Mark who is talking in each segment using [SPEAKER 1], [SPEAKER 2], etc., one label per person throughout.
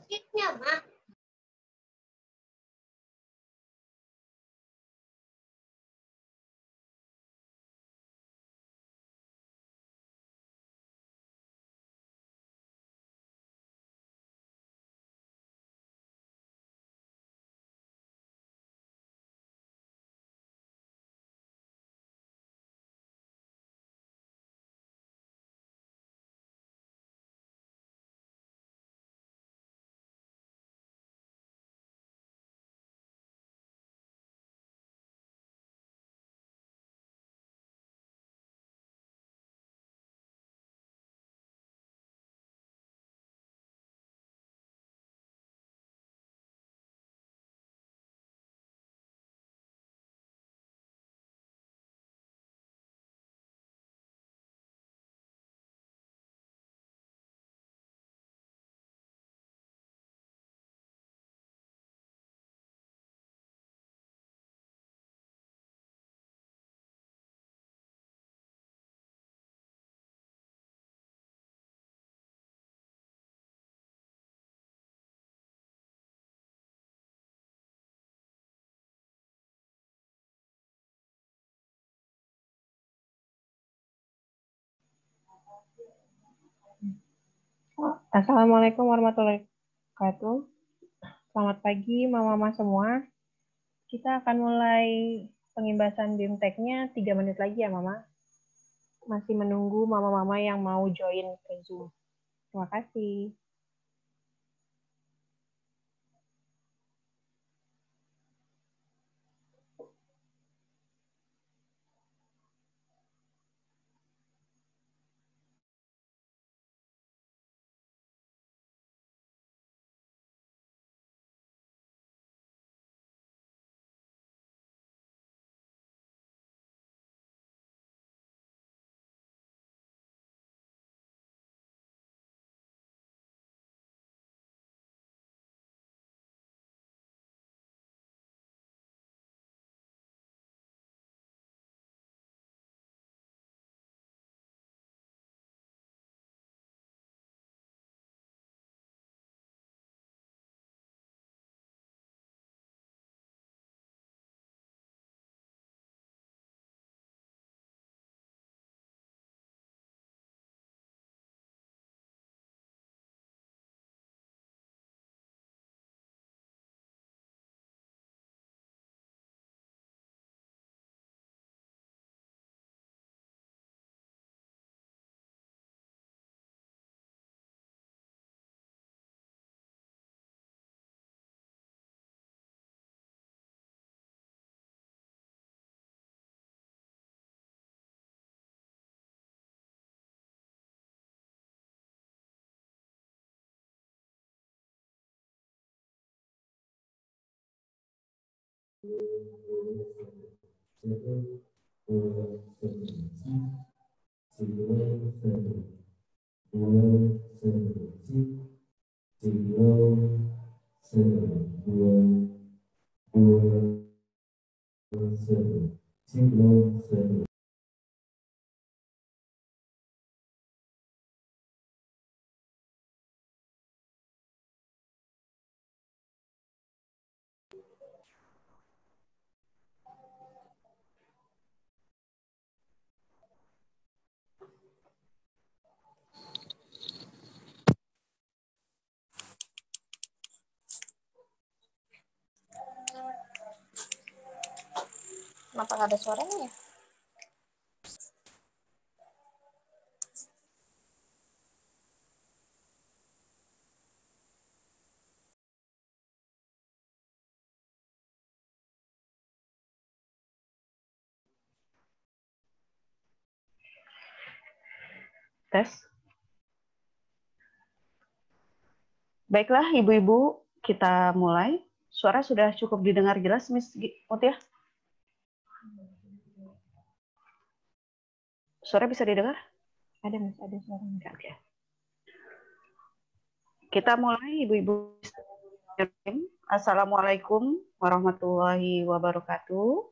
[SPEAKER 1] musiknya, Mak.
[SPEAKER 2] Assalamualaikum warahmatullahi wabarakatuh. Selamat pagi, mama-mama semua. Kita akan mulai pengimbasan BIMTEK-nya 3 menit lagi ya, Mama. Masih menunggu mama-mama yang mau join ke Zoom. Terima kasih.
[SPEAKER 1] Kenapa nggak ada suaranya ya?
[SPEAKER 2] Tes. Baiklah, ibu-ibu, kita mulai. Suara sudah cukup didengar jelas, Miss Mutia? Suara bisa didengar? Ada, Miss, ada suaranya. Oke. Kita mulai, ibu-ibu. Assalamualaikum warahmatullahi wabarakatuh.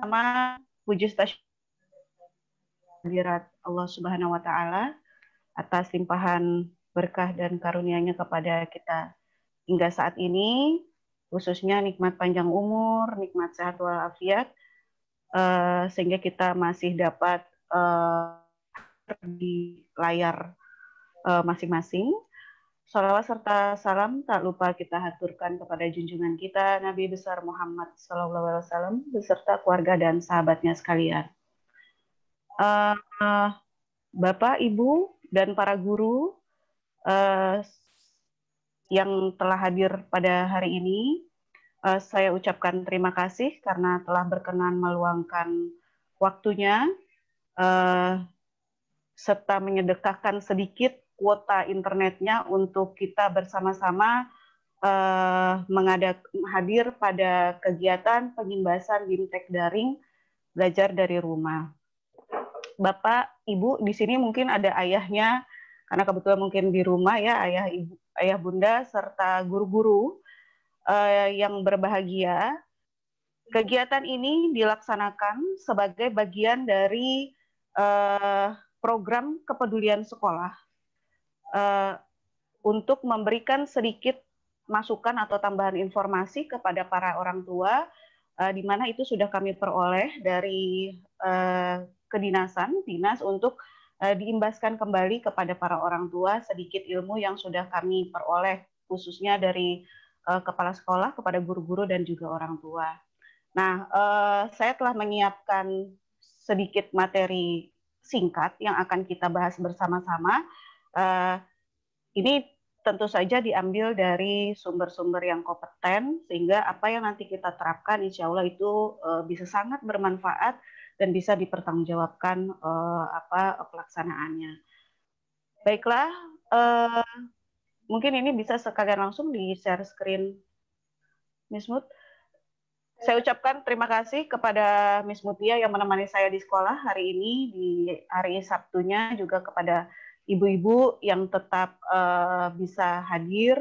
[SPEAKER 2] Sama Puji Stasiun
[SPEAKER 3] hadirat Allah Subhanahu wa Ta'ala atas limpahan berkah dan karunia-Nya kepada kita hingga saat ini, khususnya nikmat panjang umur, nikmat sehat walafiat, sehingga kita masih dapat di layar masing-masing. Shalawat serta salam tak lupa kita haturkan kepada junjungan kita Nabi besar Muhammad SAW beserta keluarga dan sahabatnya sekalian. Bapak, Ibu, dan para guru yang telah hadir pada hari ini, saya ucapkan terima kasih karena telah berkenan meluangkan waktunya serta menyedekahkan sedikit kuota internetnya untuk kita bersama-sama hadir pada kegiatan pengimbasan BIMTEK daring belajar dari rumah. Bapak, Ibu, di sini mungkin ada ayahnya, karena kebetulan mungkin di rumah ya, ayah, ibu, ayah, bunda, serta guru-guru yang berbahagia. Kegiatan ini dilaksanakan sebagai bagian dari program kepedulian sekolah untuk memberikan sedikit masukan atau tambahan informasi kepada para orang tua, di mana itu sudah kami peroleh dari kedinasan, dinas untuk diimbaskan kembali kepada para orang tua sedikit ilmu yang sudah kami peroleh, khususnya dari kepala sekolah kepada guru-guru dan juga orang tua. Nah, saya telah menyiapkan sedikit materi singkat yang akan kita bahas bersama-sama. Ini tentu saja diambil dari sumber-sumber yang kompeten, sehingga apa yang nanti kita terapkan insya Allah itu bisa sangat bermanfaat dan bisa dipertanggungjawabkan pelaksanaannya. Baiklah, mungkin ini bisa sekalian langsung di-share screen, Miss Mut. Saya ucapkan terima kasih kepada Miss Mutia yang menemani saya di sekolah hari ini, di hari Sabtunya, juga kepada ibu-ibu yang tetap bisa hadir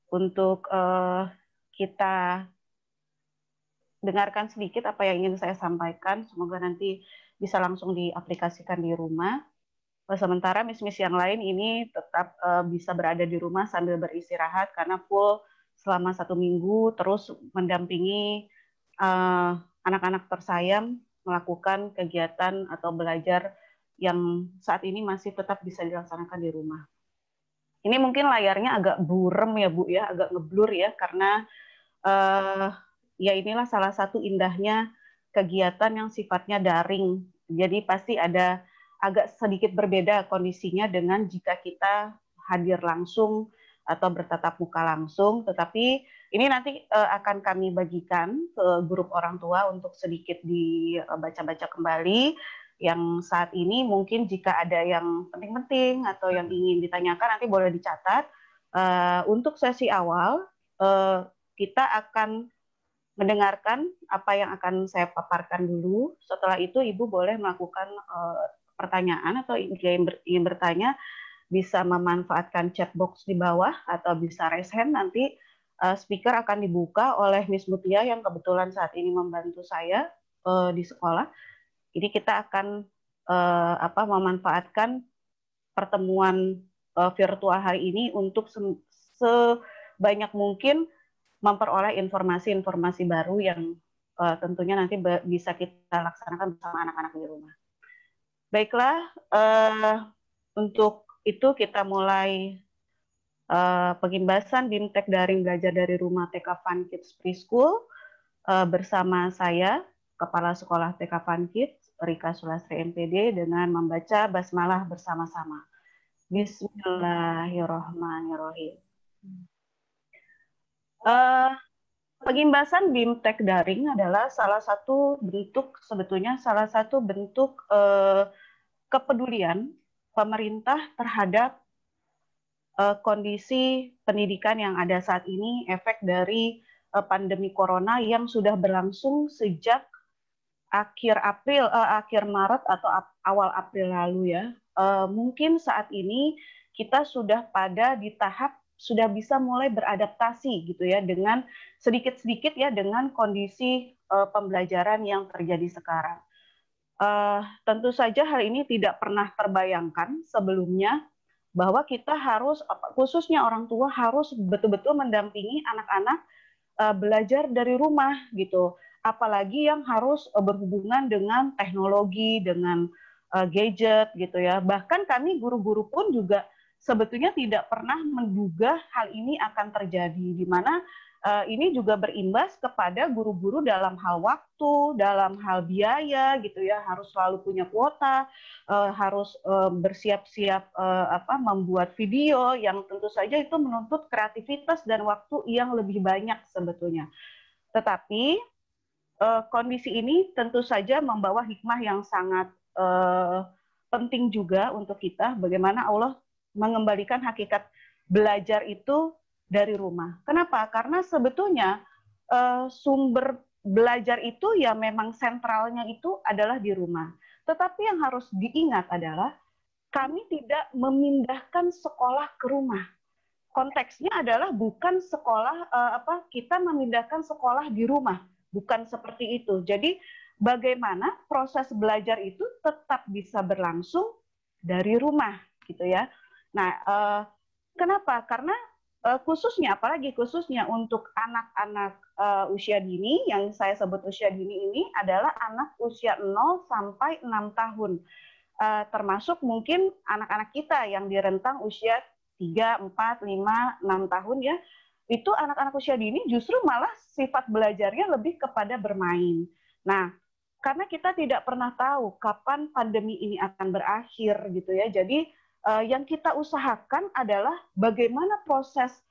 [SPEAKER 3] untuk kita dengarkan sedikit apa yang ingin saya sampaikan. Semoga nanti bisa langsung diaplikasikan di rumah. Sementara miss-miss yang lain ini tetap bisa berada di rumah sambil beristirahat karena full selama 1 minggu terus mendampingi anak-anak tersayang melakukan kegiatan atau belajar yang saat ini masih tetap bisa dilaksanakan di rumah. Ini mungkin layarnya agak burem ya Bu ya, agak ngeblur ya, karena ya inilah salah satu indahnya kegiatan yang sifatnya daring. Jadi pasti ada agak sedikit berbeda kondisinya dengan jika kita hadir langsung atau bertatap muka langsung, tetapi ini nanti akan kami bagikan ke grup orang tua untuk sedikit dibaca-baca kembali. Yang saat ini mungkin jika ada yang penting-penting atau yang ingin ditanyakan nanti boleh dicatat. Untuk sesi awal kita akan mendengarkan apa yang akan saya paparkan dulu. Setelah itu Ibu boleh melakukan pertanyaan atau ingin bertanya, bisa memanfaatkan chat box di bawah atau bisa raise hand. Nanti speaker akan dibuka oleh Miss Mutia yang kebetulan saat ini membantu saya di sekolah. Jadi kita akan memanfaatkan pertemuan virtual hari ini untuk sebanyak mungkin memperoleh informasi-informasi baru yang tentunya nanti bisa kita laksanakan bersama anak-anak di rumah. Baiklah, untuk itu kita mulai pengimbasan BIMTEK daring belajar dari rumah TK Fun Kids Preschool bersama saya, Kepala Sekolah TK Fun Kids, Rika Sulastri MPD, dengan membaca basmalah bersama-sama. Bismillahirrahmanirrahim. Pengimbasan BIMTEK daring adalah salah satu bentuk kepedulian pemerintah terhadap kondisi pendidikan yang ada saat ini, efek dari pandemi corona yang sudah berlangsung sejak akhir Maret atau awal April lalu ya. Mungkin saat ini kita sudah di tahap sudah bisa mulai beradaptasi gitu ya, dengan sedikit-sedikit ya dengan kondisi pembelajaran yang terjadi sekarang. Tentu saja hal ini tidak pernah terbayangkan sebelumnya bahwa kita harus, khususnya orang tua harus betul-betul mendampingi anak-anak belajar dari rumah gitu. Apalagi yang harus berhubungan dengan teknologi, dengan gadget gitu ya. Bahkan kami guru-guru pun juga sebetulnya tidak pernah menduga hal ini akan terjadi, di mana ini juga berimbas kepada guru-guru dalam hal waktu, dalam hal biaya gitu ya, harus selalu punya kuota, harus bersiap-siap membuat video yang tentu saja itu menuntut kreativitas dan waktu yang lebih banyak sebetulnya. Tetapi kondisi ini tentu saja membawa hikmah yang sangat penting juga untuk kita, bagaimana Allah mengembalikan hakikat belajar itu dari rumah. Kenapa? Karena sebetulnya sumber belajar itu ya memang sentralnya itu adalah di rumah. Tetapi yang harus diingat adalah kami tidak memindahkan sekolah ke rumah. Konteksnya adalah bukan sekolah kita memindahkan sekolah di rumah, bukan seperti itu. Jadi bagaimana proses belajar itu tetap bisa berlangsung dari rumah gitu ya. Nah, kenapa? Karena apalagi khususnya untuk anak-anak usia dini, yang saya sebut usia dini ini adalah anak usia 0 sampai 6 tahun. Termasuk mungkin anak-anak kita yang di rentang usia 3, 4, 5, 6 tahun ya. Itu anak-anak usia dini justru malah sifat belajarnya lebih kepada bermain. Nah, karena kita tidak pernah tahu kapan pandemi ini akan berakhir gitu ya. Jadi yang kita usahakan adalah bagaimana proses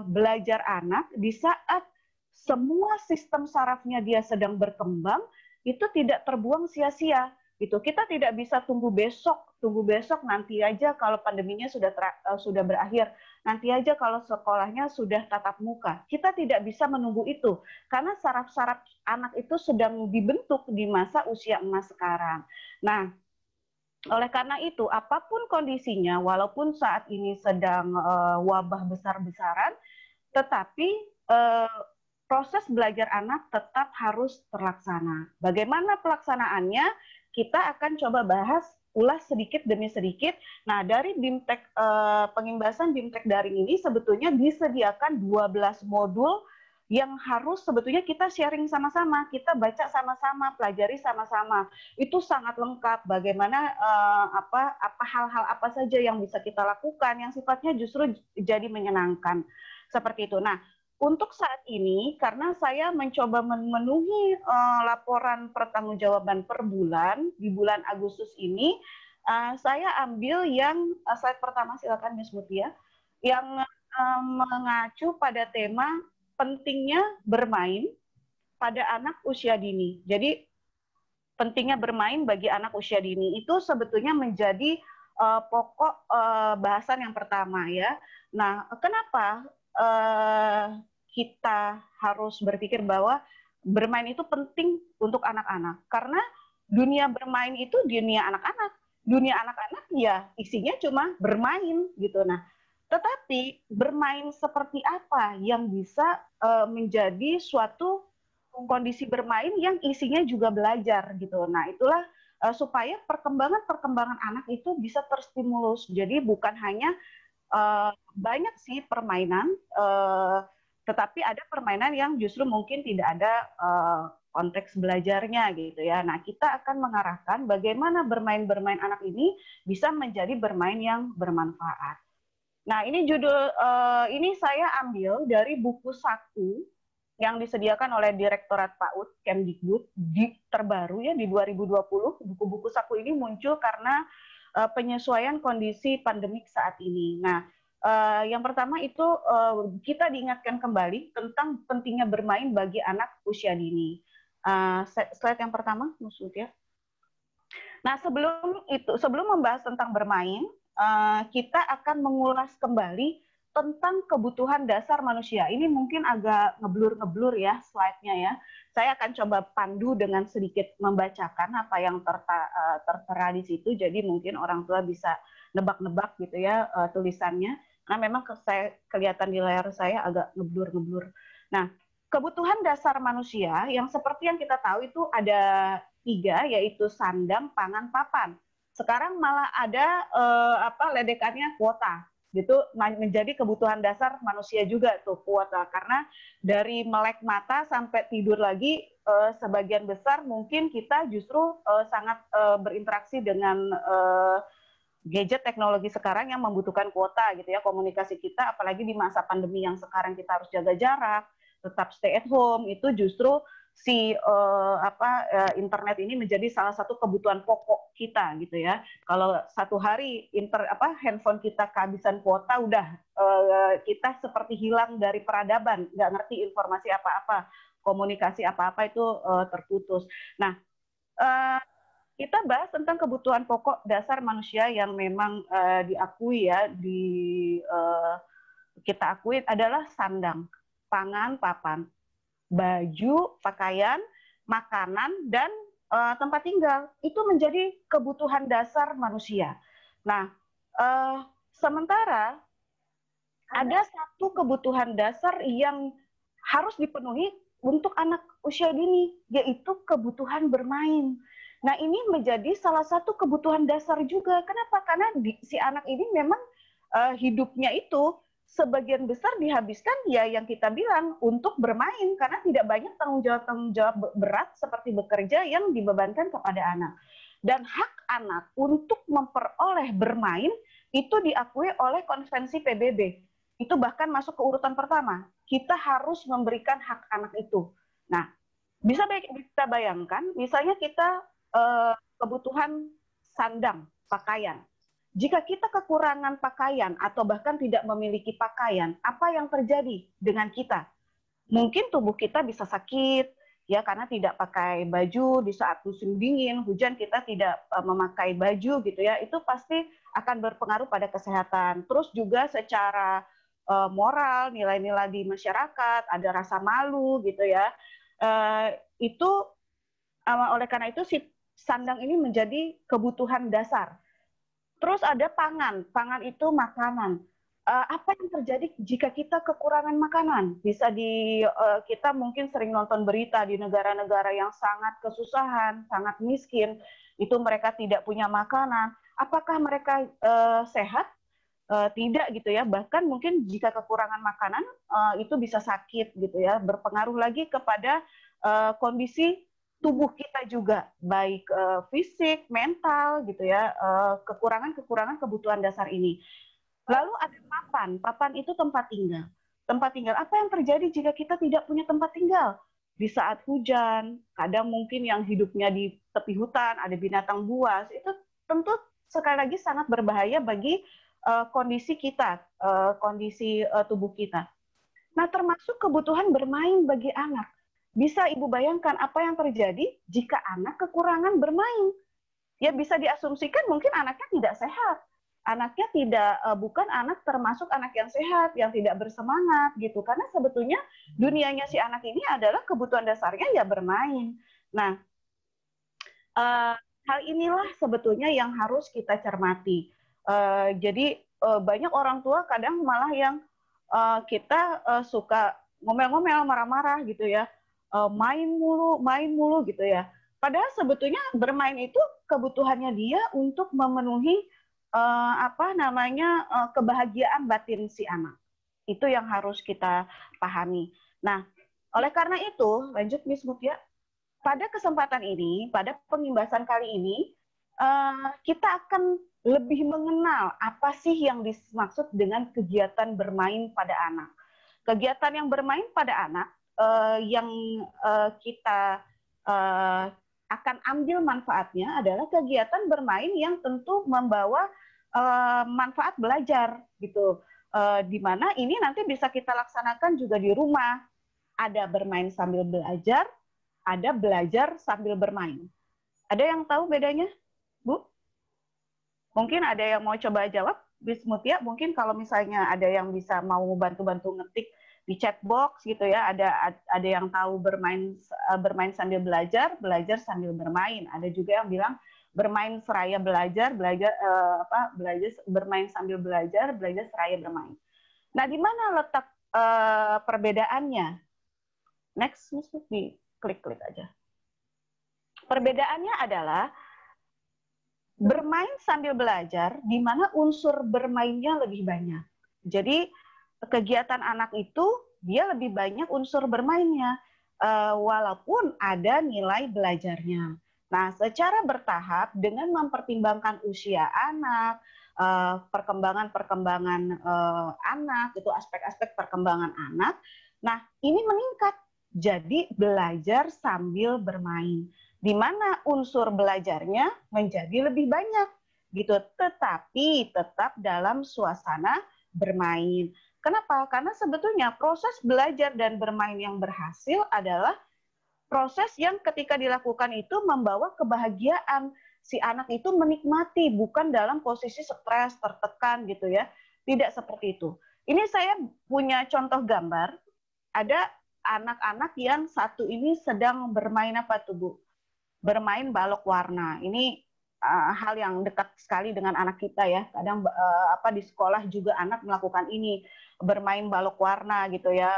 [SPEAKER 3] belajar anak di saat semua sistem sarafnya dia sedang berkembang itu tidak terbuang sia-sia gitu. Kita tidak bisa tunggu besok nanti aja kalau pandeminya sudah berakhir, nanti aja kalau sekolahnya sudah tatap muka. Kita tidak bisa menunggu itu karena saraf-saraf anak itu sedang dibentuk di masa usia emas sekarang. Nah, oleh karena itu, apapun kondisinya, walaupun saat ini sedang wabah besar-besaran, tetapi proses belajar anak tetap harus terlaksana. Bagaimana pelaksanaannya? Kita akan coba bahas ulas sedikit demi sedikit. Nah, dari BIMTEK, pengimbasan BIMTEK daring ini sebetulnya disediakan 12 modul yang harus sebetulnya kita sharing sama-sama, kita baca sama-sama, pelajari sama-sama. Itu sangat lengkap bagaimana hal-hal apa saja yang bisa kita lakukan yang sifatnya justru jadi menyenangkan. Seperti itu. Nah, untuk saat ini karena saya mencoba memenuhi laporan pertanggungjawaban per bulan di bulan Agustus ini, saya ambil yang slide pertama, silakan Ms. Mutia, yang mengacu pada tema pentingnya bermain pada anak usia dini. Jadi pentingnya bermain bagi anak usia dini itu sebetulnya menjadi pokok bahasan yang pertama ya. Nah, kenapa kita harus berpikir bahwa bermain itu penting untuk anak-anak? Karena dunia bermain itu dunia anak-anak. Dunia anak-anak ya isinya cuma bermain gitu. Nah, tetapi bermain seperti apa yang bisa menjadi suatu kondisi bermain yang isinya juga belajar gitu. Nah, itulah supaya perkembangan anak itu bisa terstimulus. Jadi bukan hanya banyak sih permainan, tetapi ada permainan yang justru mungkin tidak ada konteks belajarnya gitu ya. Nah, kita akan mengarahkan bagaimana bermain anak ini bisa menjadi bermain yang bermanfaat. Nah, ini ini saya ambil dari buku saku yang disediakan oleh Direktorat PAUD Kemdikbud terbaru ya di 2020. Buku-buku saku ini muncul karena penyesuaian kondisi pandemik saat ini. Nah, yang pertama itu kita diingatkan kembali tentang pentingnya bermain bagi anak usia dini. Slide yang pertama, Mus ya. Nah, sebelum membahas tentang bermain, kita akan mengulas kembali tentang kebutuhan dasar manusia. Ini mungkin agak ngeblur ya slide-nya ya. Saya akan coba pandu dengan sedikit membacakan apa yang tertera di situ. Jadi mungkin orang tua bisa nebak-nebak gitu ya tulisannya. Karena memang kelihatan di layar saya agak ngeblur. Nah, kebutuhan dasar manusia yang seperti yang kita tahu itu ada tiga, yaitu sandang, pangan, papan. Sekarang malah ada ledekannya kuota, gitu, menjadi kebutuhan dasar manusia juga tuh kuota, karena dari melek mata sampai tidur lagi sebagian besar mungkin kita justru sangat berinteraksi dengan gadget teknologi sekarang yang membutuhkan kuota gitu ya, komunikasi kita, apalagi di masa pandemi yang sekarang kita harus jaga jarak, tetap stay at home, itu justru si internet ini menjadi salah satu kebutuhan pokok kita gitu ya. Kalau satu hari handphone kita kehabisan kuota, udah kita seperti hilang dari peradaban, nggak ngerti informasi apa-apa, komunikasi apa-apa itu terputus. Nah, kita bahas tentang kebutuhan pokok dasar manusia yang memang diakui ya, kita akui adalah sandang, pangan, papan, baju, pakaian, makanan, dan tempat tinggal. Itu menjadi kebutuhan dasar manusia. Nah, sementara ada satu kebutuhan dasar yang harus dipenuhi untuk anak usia dini, yaitu kebutuhan bermain. Nah, ini menjadi salah satu kebutuhan dasar juga. Kenapa? Karena si anak ini memang hidupnya itu sebagian besar dihabiskan ya yang kita bilang untuk bermain, karena tidak banyak tanggung jawab berat seperti bekerja yang dibebankan kepada anak. Dan hak anak untuk memperoleh bermain itu diakui oleh Konvensi PBB. Itu bahkan masuk ke urutan pertama. Kita harus memberikan hak anak itu. Nah, bisa kita bayangkan, misalnya kita kebutuhan sandang, pakaian. Jika kita kekurangan pakaian atau bahkan tidak memiliki pakaian, apa yang terjadi dengan kita? Mungkin tubuh kita bisa sakit, ya, karena tidak pakai baju di saat musim dingin, hujan kita tidak memakai baju gitu ya, itu pasti akan berpengaruh pada kesehatan. Terus juga secara moral, nilai-nilai di masyarakat, ada rasa malu gitu ya. Itu oleh karena itu si sandang ini menjadi kebutuhan dasar. Terus ada pangan, pangan itu makanan. Apa yang terjadi jika kita kekurangan makanan? Bisa kita mungkin sering nonton berita di negara-negara yang sangat kesusahan, sangat miskin, itu mereka tidak punya makanan. Apakah mereka sehat? Tidak gitu ya. Bahkan mungkin jika kekurangan makanan itu bisa sakit gitu ya. Berpengaruh lagi kepada kondisi tubuh kita juga, baik fisik, mental gitu ya, kekurangan kebutuhan dasar ini. Lalu ada papan, papan itu tempat tinggal. Tempat tinggal, apa yang terjadi jika kita tidak punya tempat tinggal? Di saat hujan, kadang mungkin yang hidupnya di tepi hutan, ada binatang buas, itu tentu sekali lagi sangat berbahaya bagi kondisi kita, kondisi tubuh kita. Nah, termasuk kebutuhan bermain bagi anak. Bisa Ibu bayangkan apa yang terjadi jika anak kekurangan bermain? Ya bisa diasumsikan mungkin anaknya tidak sehat. Anaknya bukan anak termasuk anak yang sehat, yang tidak bersemangat gitu. Karena sebetulnya dunianya si anak ini adalah kebutuhan dasarnya ya bermain. Nah, hal inilah sebetulnya yang harus kita cermati. Jadi banyak orang tua kadang malah yang kita suka ngomel-ngomel, marah-marah gitu ya. Main mulu gitu ya. Padahal sebetulnya bermain itu kebutuhannya dia untuk memenuhi kebahagiaan batin si anak. Itu yang harus kita pahami. Nah, oleh karena itu, lanjut Miss Mutia, pada kesempatan ini, pada pengimbasan kali ini, kita akan lebih mengenal apa sih yang dimaksud dengan kegiatan bermain pada anak. Kegiatan yang bermain pada anak yang kita akan ambil manfaatnya adalah kegiatan bermain yang tentu membawa manfaat belajar gitu, di mana ini nanti bisa kita laksanakan juga di rumah. Ada bermain sambil belajar, ada belajar sambil bermain. Ada yang tahu bedanya, Bu? Mungkin ada yang mau coba jawab, Bis Mutia. Mungkin kalau misalnya ada yang bisa mau bantu-bantu ngetik di chat box gitu ya, ada yang tahu bermain sambil belajar sambil bermain. Ada juga yang bilang bermain seraya belajar bermain sambil belajar seraya bermain. Nah, di mana letak perbedaannya? Next, di klik aja. Perbedaannya adalah bermain sambil belajar, di mana unsur bermainnya lebih banyak. Jadi kegiatan anak itu dia lebih banyak unsur bermainnya, walaupun ada nilai belajarnya. Nah, secara bertahap dengan mempertimbangkan usia anak, perkembangan-perkembangan anak, itu aspek-aspek perkembangan anak. Nah, ini meningkat. Jadi belajar sambil bermain, di mana unsur belajarnya menjadi lebih banyak gitu, tetapi tetap dalam suasana bermain. Kenapa? Karena sebetulnya proses belajar dan bermain yang berhasil adalah proses yang ketika dilakukan itu membawa kebahagiaan. Si anak itu menikmati, bukan dalam posisi stres, tertekan gitu ya. Tidak seperti itu. Ini saya punya contoh gambar, ada anak-anak yang satu ini sedang bermain apa tuh Bu? Bermain balok warna. Ini hal yang dekat sekali dengan anak kita ya. Kadang di sekolah juga anak melakukan ini, bermain balok warna gitu ya.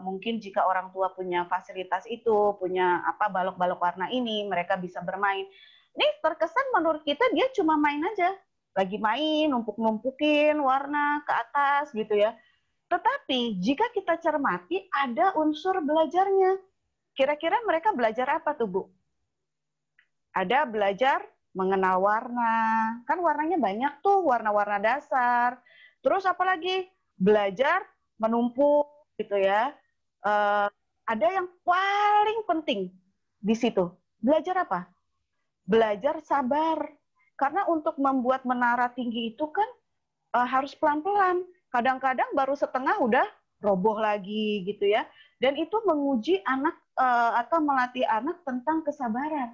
[SPEAKER 3] Mungkin jika orang tua punya fasilitas itu, punya balok-balok warna ini, mereka bisa bermain. Ini terkesan menurut kita dia cuma main aja, lagi main, numpuk-numpukin warna ke atas gitu ya. Tetapi jika kita cermati ada unsur belajarnya. Kira-kira mereka belajar apa tuh Bu? Ada belajar mengenal warna, kan warnanya banyak tuh, warna-warna dasar. Terus apalagi belajar menumpuk gitu ya. Ada yang paling penting di situ. Belajar apa? Belajar sabar. Karena untuk membuat menara tinggi itu kan harus pelan-pelan. Kadang-kadang baru setengah udah roboh lagi gitu ya. Dan itu menguji anak atau melatih anak tentang kesabaran.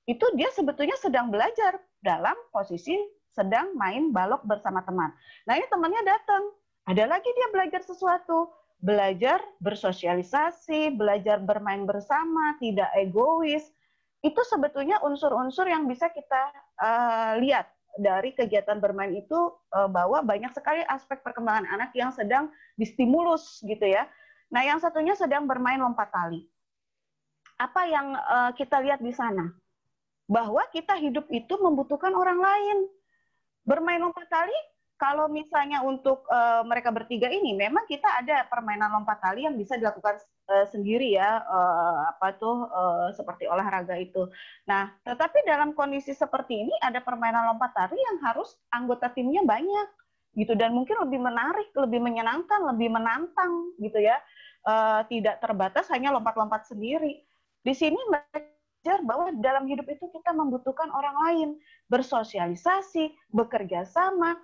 [SPEAKER 3] Itu dia sebetulnya sedang belajar dalam posisi sedang main balok bersama teman. Nah ini temannya datang, ada lagi dia belajar sesuatu, belajar bersosialisasi, belajar bermain bersama, tidak egois. Itu sebetulnya unsur-unsur yang bisa kita lihat dari kegiatan bermain itu, bahwa banyak sekali aspek perkembangan anak yang sedang distimulus gitu ya. Nah yang satunya sedang bermain lompat tali. Apa yang kita lihat di sana? Bahwa kita hidup itu membutuhkan orang lain. Bermain lompat tali, kalau misalnya untuk mereka bertiga ini, memang kita ada permainan lompat tali yang bisa dilakukan sendiri ya, seperti olahraga itu. Nah, tetapi dalam kondisi seperti ini ada permainan lompat tali yang harus anggota timnya banyak, gitu, dan mungkin lebih menarik, lebih menyenangkan, lebih menantang, gitu ya. Tidak terbatas hanya lompat-lompat sendiri. Di sini belajar bahwa dalam hidup itu kita membutuhkan orang lain, bersosialisasi, bekerja sama,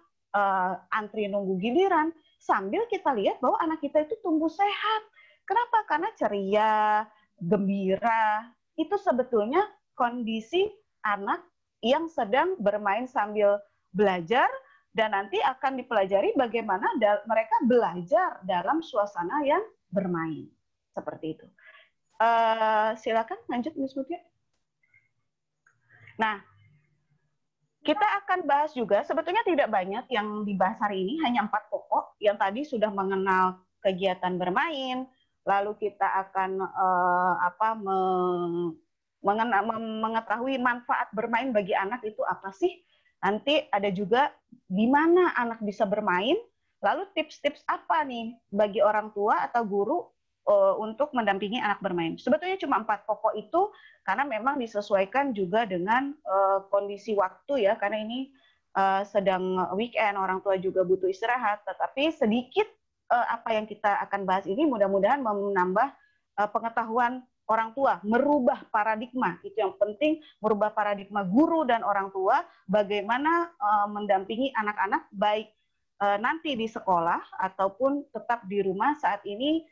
[SPEAKER 3] antri nunggu giliran, sambil kita lihat bahwa anak kita itu tumbuh sehat. Kenapa? Karena ceria, gembira, itu sebetulnya kondisi anak yang sedang bermain sambil belajar, dan nanti akan dipelajari bagaimana mereka belajar dalam suasana yang bermain. Seperti itu. Silakan lanjut Miss Mutia. Nah, kita akan bahas juga, sebetulnya tidak banyak yang dibahas hari ini, hanya 4 pokok yang tadi sudah mengenal kegiatan bermain, lalu kita akan mengetahui manfaat bermain bagi anak itu apa sih, nanti ada juga di mana anak bisa bermain, lalu tips-tips apa nih bagi orang tua atau guru untuk mendampingi anak bermain. Sebetulnya cuma 4 pokok itu, karena memang disesuaikan juga dengan kondisi waktu ya, karena ini sedang weekend, orang tua juga butuh istirahat, tetapi sedikit apa yang kita akan bahas ini mudah-mudahan menambah pengetahuan orang tua, merubah paradigma, itu yang penting, merubah paradigma guru dan orang tua, bagaimana mendampingi anak-anak, baik nanti di sekolah ataupun tetap di rumah saat ini.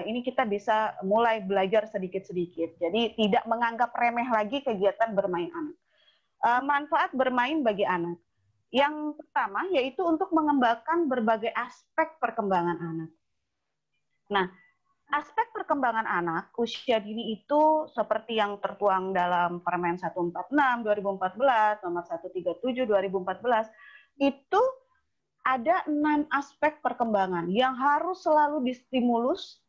[SPEAKER 3] Ini kita bisa mulai belajar sedikit-sedikit. Jadi tidak menganggap remeh lagi kegiatan bermain anak. Manfaat bermain bagi anak. Yang pertama yaitu untuk mengembangkan berbagai aspek perkembangan anak. Nah, aspek perkembangan anak usia dini itu seperti yang tertuang dalam Permen 146 2014, nomor 137 2014, itu ada 6 aspek perkembangan yang harus selalu distimulus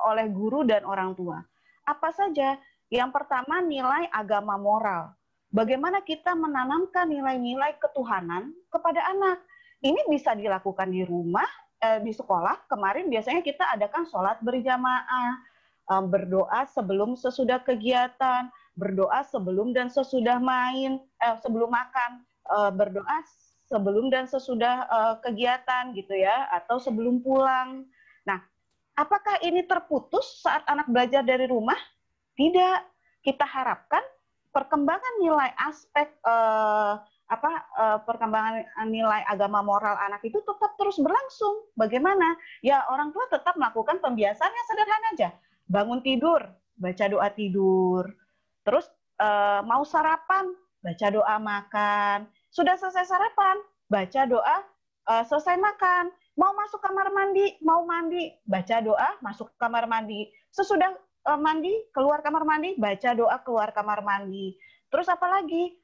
[SPEAKER 3] oleh guru dan orang tua. Apa saja? Yang pertama, nilai agama moral. Bagaimana kita menanamkan nilai-nilai ketuhanan kepada anak. Ini bisa dilakukan di rumah, di sekolah. Kemarin biasanya kita adakan sholat berjamaah, berdoa sebelum sesudah kegiatan, berdoa sebelum dan sesudah sebelum makan, berdoa sebelum dan sesudah kegiatan gitu ya, atau sebelum pulang. Nah, apakah ini terputus saat anak belajar dari rumah? Tidak. Kita harapkan perkembangan nilai aspek perkembangan nilai agama moral anak itu tetap terus berlangsung. Bagaimana? Ya, orang tua tetap melakukan pembiasaan yang sederhana aja. Bangun tidur, baca doa tidur. Terus mau sarapan, baca doa makan. Sudah selesai sarapan, baca doa selesai makan. Mau masuk kamar mandi, mau mandi, baca doa masuk kamar mandi. Sesudah mandi, keluar kamar mandi, baca doa keluar kamar mandi. Terus apa lagi?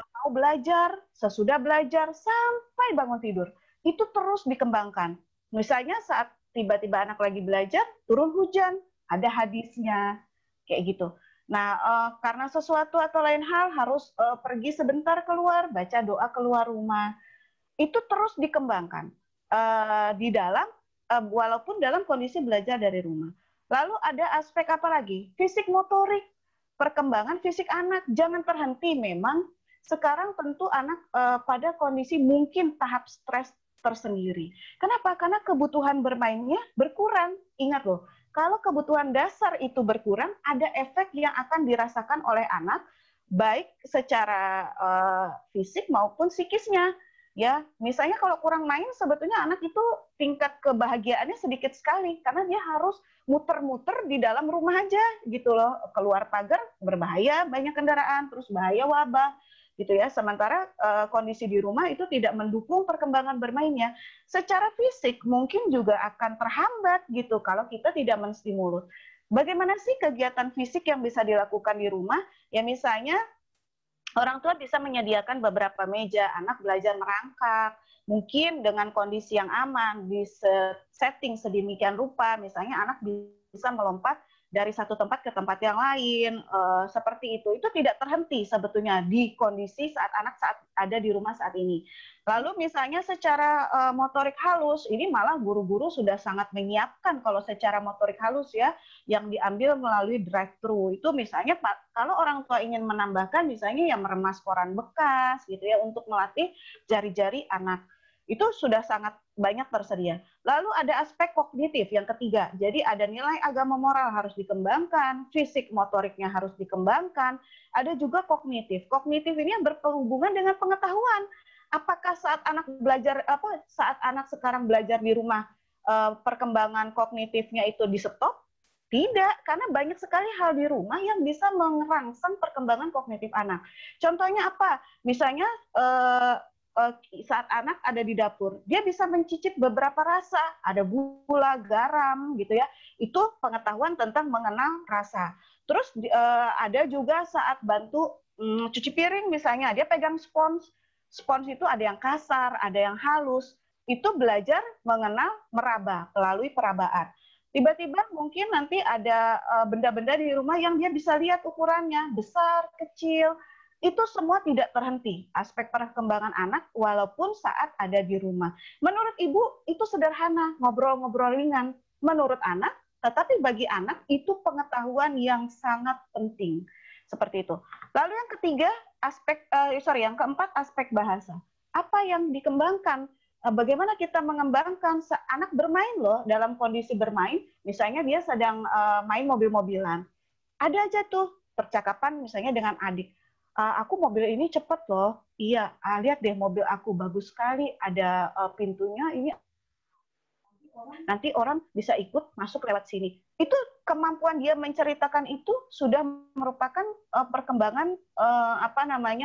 [SPEAKER 3] Mau belajar, sesudah belajar, sampai bangun tidur. Itu terus dikembangkan. Misalnya saat tiba-tiba anak lagi belajar, turun hujan, ada hadisnya, kayak gitu. Nah, karena sesuatu atau lain hal harus pergi sebentar keluar, baca doa keluar rumah. Itu terus dikembangkan di dalam, walaupun dalam kondisi belajar dari rumah. Lalu ada aspek apa lagi? Fisik motorik, perkembangan fisik anak. Jangan terhenti memang. Sekarang tentu anak pada kondisi mungkin tahap stres tersendiri. Kenapa? Karena kebutuhan bermainnya berkurang. Ingat loh, kalau kebutuhan dasar itu berkurang, ada efek yang akan dirasakan oleh anak, baik secara fisik maupun psikisnya. Ya, misalnya kalau kurang main, sebetulnya anak itu tingkat kebahagiaannya sedikit sekali karena dia harus muter-muter di dalam rumah aja gitu loh. Keluar pagar berbahaya, banyak kendaraan, terus bahaya wabah gitu ya. Sementara kondisi di rumah itu tidak mendukung perkembangan bermainnya. Secara fisik mungkin juga akan terhambat gitu kalau kita tidak menstimulus. Bagaimana sih kegiatan fisik yang bisa dilakukan di rumah? Ya misalnya orang tua bisa menyediakan beberapa meja, anak belajar merangkak, mungkin dengan kondisi yang aman, di setting sedemikian rupa, misalnya anak bisa melompat dari satu tempat ke tempat yang lain, seperti itu tidak terhenti sebetulnya di kondisi saat anak ada di rumah saat ini. Lalu misalnya secara motorik halus, ini malah guru-guru sudah sangat menyiapkan kalau secara motorik halus ya, yang diambil melalui drive-thru. Itu misalnya kalau orang tua ingin menambahkan misalnya yang meremas koran bekas gitu ya untuk melatih jari-jari anak. Itu sudah sangat banyak tersedia. Lalu ada aspek kognitif yang ketiga. Jadi ada nilai agama moral harus dikembangkan, fisik motoriknya harus dikembangkan, ada juga kognitif. Kognitif ini yang berhubungan dengan pengetahuan. Apakah saat anak sekarang belajar di rumah perkembangan kognitifnya itu di stop? Tidak, karena banyak sekali hal di rumah yang bisa merangsang perkembangan kognitif anak. Contohnya apa? Misalnya saat anak ada di dapur, dia bisa mencicip beberapa rasa, ada gula, garam, gitu ya. Itu pengetahuan tentang mengenal rasa. Terus ada juga saat bantu cuci piring misalnya, dia pegang spons. Spons itu ada yang kasar, ada yang halus. Itu belajar mengenal meraba melalui perabaan. Tiba-tiba mungkin nanti ada benda-benda di rumah yang dia bisa lihat ukurannya, besar, kecil. Itu semua tidak terhenti, aspek perkembangan anak walaupun saat ada di rumah. Menurut ibu itu sederhana, ngobrol-ngobrol ringan. Menurut anak, tetapi bagi anak itu pengetahuan yang sangat penting. Seperti itu. Lalu yang ketiga, yang keempat aspek bahasa. Apa yang dikembangkan? Bagaimana kita mengembangkan anak bermain loh dalam kondisi bermain, misalnya dia sedang main mobil-mobilan. Ada aja tuh percakapan misalnya dengan adik. Aku mobil ini cepet loh. Iya, lihat deh mobil aku bagus sekali, ada pintunya ini. Nanti orang bisa ikut masuk lewat sini. Itu kemampuan dia menceritakan itu sudah merupakan perkembangan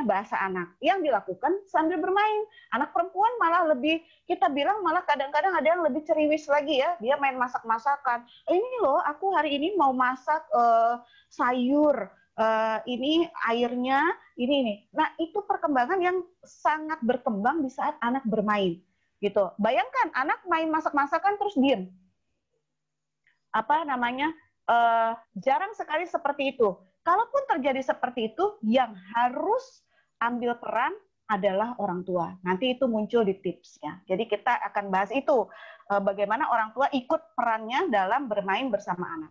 [SPEAKER 3] bahasa anak yang dilakukan sambil bermain. Anak perempuan malah lebih, kita bilang malah kadang-kadang ada yang lebih ceriwis lagi ya. Dia main masak-masakan. Ini loh, aku hari ini mau masak sayur. Ini airnya, ini. Nah, itu perkembangan yang sangat berkembang di saat anak bermain. Gitu. Bayangkan anak main masak-masakan terus diem. Jarang sekali seperti itu. kalaupun terjadi seperti itu, yang harus ambil peran adalah orang tua. Nanti itu muncul di tipsnya. Jadi kita akan bahas itu, bagaimana orang tua ikut perannya dalam bermain bersama anak.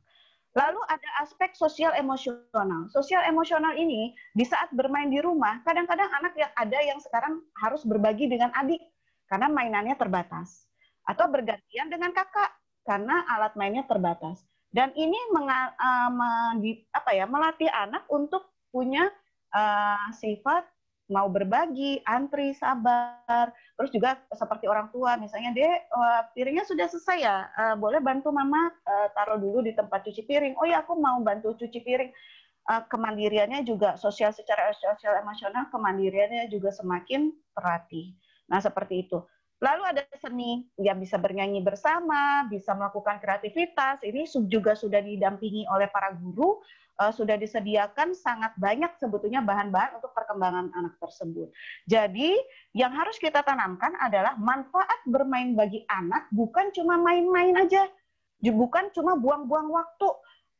[SPEAKER 3] Lalu ada aspek sosial emosional. Sosial emosional ini di saat bermain di rumah, kadang-kadang anak yang ada yang sekarang harus berbagi dengan adik karena mainannya terbatas, atau bergantian dengan kakak karena alat mainnya terbatas. Dan ini melatih anak untuk punya sifat mau berbagi, antri, sabar. Terus juga seperti orang tua, misalnya Dek, piringnya sudah selesai ya, boleh bantu mama taruh dulu di tempat cuci piring. Oh ya, aku mau bantu cuci piring. Kemandiriannya juga secara sosial emosional, kemandiriannya juga semakin terlatih. Nah, seperti itu. Lalu ada seni, ya bisa bernyanyi bersama, bisa melakukan kreativitas. Ini juga sudah didampingi oleh para guru, sudah disediakan sangat banyak sebetulnya bahan-bahan untuk perkembangan anak tersebut. Jadi yang harus kita tanamkan adalah manfaat bermain bagi anak bukan cuma main-main aja, bukan cuma buang-buang waktu.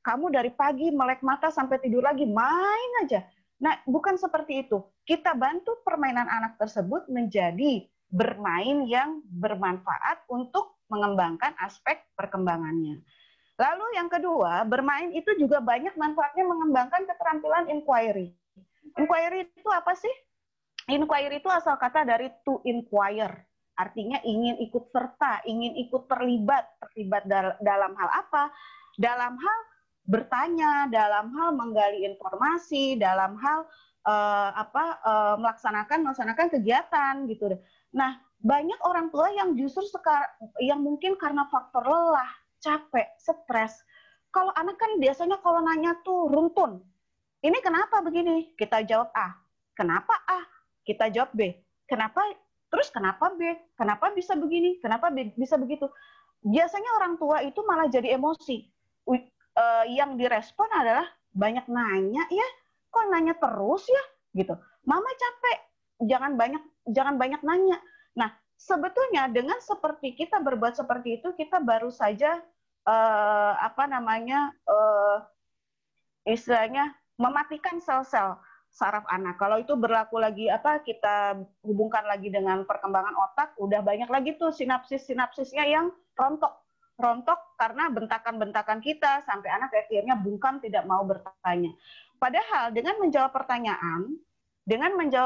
[SPEAKER 3] Kamu dari pagi melek mata sampai tidur lagi main aja. Nah, bukan seperti itu. Kita bantu permainan anak tersebut menjadi bermain yang bermanfaat untuk mengembangkan aspek perkembangannya. Lalu yang kedua, bermain itu juga banyak manfaatnya mengembangkan keterampilan inquiry. Inquiry itu apa sih? Inquiry itu asal kata dari to inquire. Artinya ingin ikut serta, ingin ikut terlibat dalam hal apa? Dalam hal bertanya, dalam hal menggali informasi, dalam hal melaksanakan kegiatan gitu. Nah, banyak orang tua yang justru yang mungkin karena faktor lelah, capek, stres. Kalau anak kan biasanya kalau nanya tuh runtun. Ini kenapa begini? Kita jawab A. Kenapa A? Kita jawab B. Kenapa? Terus kenapa B? Kenapa bisa begini? Kenapa bisa begitu? Biasanya orang tua itu malah jadi emosi. Yang direspon adalah banyak nanya ya. Kok nanya terus ya? Gitu. Mama capek. Jangan banyak nanya. Nah, sebetulnya dengan seperti kita berbuat seperti itu, kita baru saja istilahnya mematikan sel-sel saraf anak. Kalau itu berlaku lagi kita hubungkan lagi dengan perkembangan otak, udah banyak lagi tuh sinapsisnya yang rontok karena bentakan-bentakan kita sampai anak akhirnya bungkam tidak mau bertanya. Padahal dengan menjawab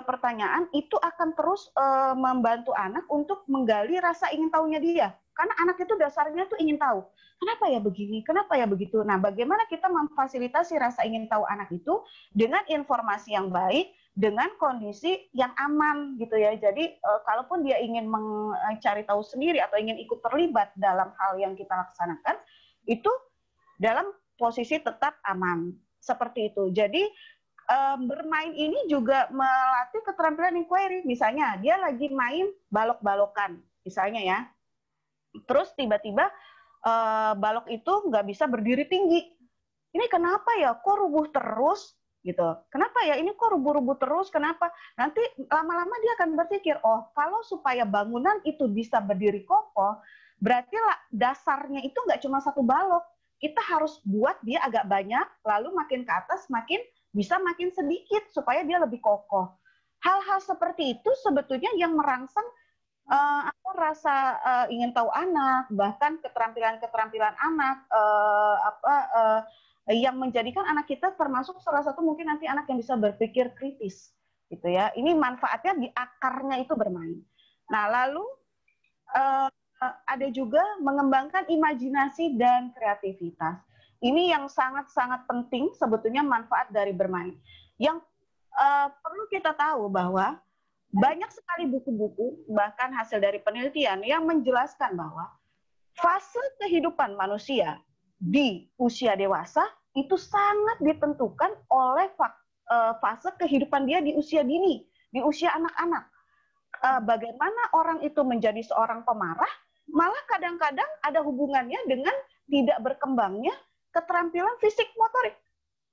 [SPEAKER 3] pertanyaan itu akan terus membantu anak untuk menggali rasa ingin tahunya dia. Karena anak itu dasarnya tuh ingin tahu. Kenapa ya begini? Kenapa ya begitu? Nah, bagaimana kita memfasilitasi rasa ingin tahu anak itu dengan informasi yang baik, dengan kondisi yang aman gitu ya. Jadi kalaupun dia ingin mencari tahu sendiri atau ingin ikut terlibat dalam hal yang kita laksanakan, itu dalam posisi tetap aman. Seperti itu. Jadi bermain ini juga melatih keterampilan inquiry. Misalnya dia lagi main balok-balokan, misalnya ya. Terus tiba-tiba balok itu nggak bisa berdiri tinggi. Ini kenapa ya? Kok rubuh terus? Gitu. Kenapa ya? Ini kok rubuh-rubuh terus? Kenapa? Nanti lama-lama dia akan berpikir, oh kalau supaya bangunan itu bisa berdiri kokoh, berarti dasarnya itu nggak cuma satu balok. Kita harus buat dia agak banyak, lalu makin ke atas makin sedikit supaya dia lebih kokoh. Hal-hal seperti itu sebetulnya yang merangsang rasa ingin tahu anak, bahkan keterampilan anak, yang menjadikan anak kita termasuk salah satu mungkin nanti anak yang bisa berpikir kritis, gitu ya. Ini manfaatnya di akarnya itu bermain. Nah, lalu ada juga mengembangkan imajinasi dan kreativitas. Ini yang sangat-sangat penting sebetulnya manfaat dari bermain. Yang perlu kita tahu bahwa banyak sekali buku-buku, bahkan hasil dari penelitian yang menjelaskan bahwa fase kehidupan manusia di usia dewasa itu sangat ditentukan oleh fase kehidupan dia di usia dini, di usia anak-anak. Bagaimana orang itu menjadi seorang pemarah, malah kadang-kadang ada hubungannya dengan tidak berkembangnya keterampilan fisik motorik.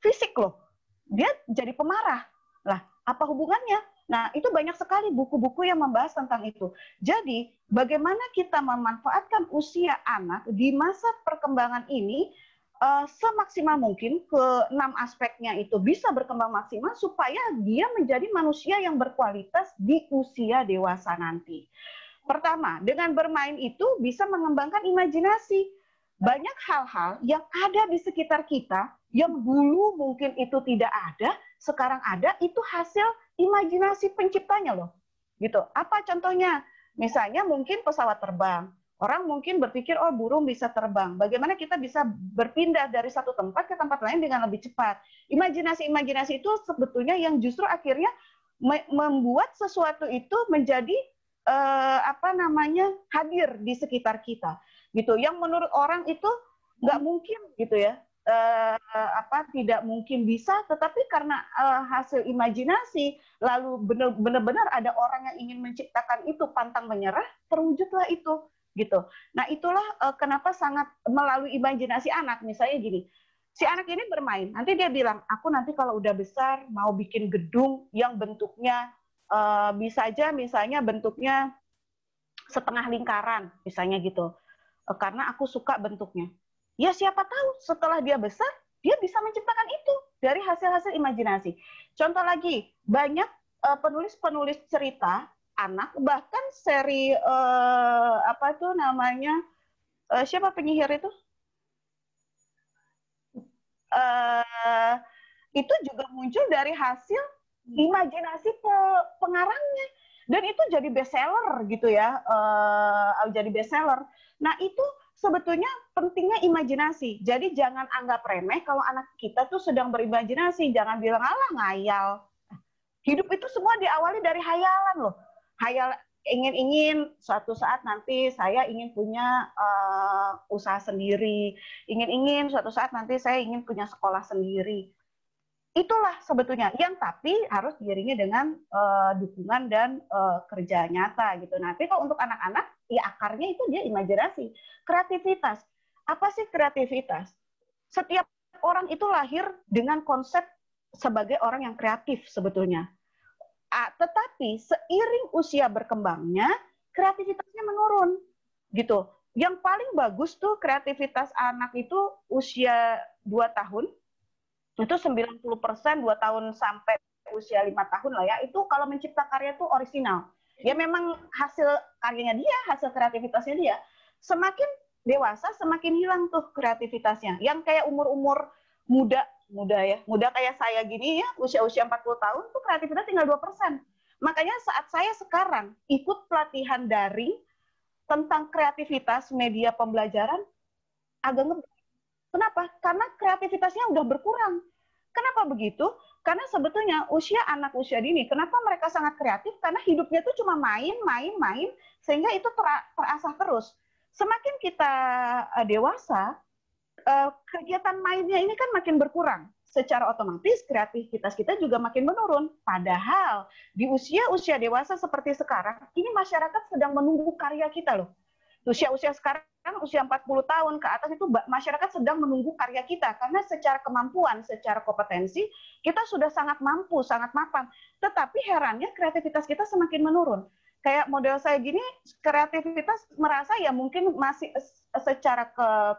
[SPEAKER 3] Fisik loh, dia jadi pemarah. Lah, apa hubungannya? Nah, itu banyak sekali buku-buku yang membahas tentang itu. Jadi, bagaimana kita memanfaatkan usia anak di masa perkembangan ini semaksimal mungkin ke 6 aspeknya itu bisa berkembang maksimal supaya dia menjadi manusia yang berkualitas di usia dewasa nanti. Pertama, dengan bermain itu bisa mengembangkan imajinasi. Banyak hal-hal yang ada di sekitar kita yang dulu mungkin itu tidak ada, sekarang ada, itu hasil imajinasi penciptanya loh. Gitu. Apa contohnya? Misalnya mungkin pesawat terbang. Orang mungkin berpikir, oh burung bisa terbang. Bagaimana kita bisa berpindah dari satu tempat ke tempat lain dengan lebih cepat. Imajinasi-imajinasi itu sebetulnya yang justru akhirnya membuat sesuatu itu menjadi hadir di sekitar kita. Gitu. Yang menurut orang itu nggak mungkin gitu ya. Tidak mungkin bisa, tetapi karena hasil imajinasi, lalu benar-benar ada orang yang ingin menciptakan itu pantang menyerah, terwujudlah itu. Gitu. Nah itulah kenapa sangat melalui imajinasi anak. Misalnya gini, si anak ini bermain, nanti dia bilang, aku nanti kalau udah besar mau bikin gedung yang bentuknya bisa aja misalnya bentuknya setengah lingkaran, misalnya gitu. Karena aku suka bentuknya. Ya siapa tahu setelah dia besar, dia bisa menciptakan itu dari hasil-hasil imajinasi. Contoh lagi, banyak penulis-penulis cerita anak, bahkan seri siapa penyihir itu? Itu juga muncul dari hasil imajinasi pengarangnya, dan itu jadi bestseller gitu ya, jadi bestseller. Nah itu sebetulnya pentingnya imajinasi. Jadi jangan anggap remeh kalau anak kita tuh sedang berimajinasi, jangan bilang alah ngayal. Hidup itu semua diawali dari hayalan loh. Hayal ingin suatu saat nanti saya ingin punya usaha sendiri, ingin suatu saat nanti saya ingin punya sekolah sendiri. Itulah sebetulnya yang tapi harus diiringi dengan dukungan dan kerja nyata gitu. Nah, tapi kalau untuk anak-anak, ya akarnya itu dia imajinasi, kreativitas. Apa sih kreativitas? Setiap orang itu lahir dengan konsep sebagai orang yang kreatif sebetulnya. Tetapi seiring usia berkembangnya, kreativitasnya menurun, gitu. Yang paling bagus tuh kreativitas anak itu usia 2 tahun, itu 90% 2 tahun sampai usia 5 tahun lah ya, itu kalau mencipta karya itu orisinal. Ya memang hasil karyanya dia, hasil kreativitasnya dia. Semakin dewasa, semakin hilang tuh kreativitasnya. Yang kayak umur-umur muda kayak saya gini ya, usia-usia 40 tahun tuh kreativitas tinggal 2%. Makanya saat saya sekarang ikut pelatihan daring tentang kreativitas media pembelajaran, agak ngebut. Kenapa? Karena kreativitasnya udah berkurang. Kenapa begitu? Karena sebetulnya anak usia dini, kenapa mereka sangat kreatif? Karena hidupnya tuh cuma main, sehingga itu terasah terus. Semakin kita dewasa, kegiatan mainnya ini kan makin berkurang. Secara otomatis kreativitas kita juga makin menurun. Padahal di usia-usia dewasa seperti sekarang, ini masyarakat sedang menunggu karya kita loh. Usia-usia sekarang, usia 40 tahun ke atas itu masyarakat sedang menunggu karya kita. Karena secara kemampuan, secara kompetensi, kita sudah sangat mampu, sangat mapan. Tetapi herannya kreativitas kita semakin menurun. Kayak model saya gini, kreativitas merasa ya mungkin masih secara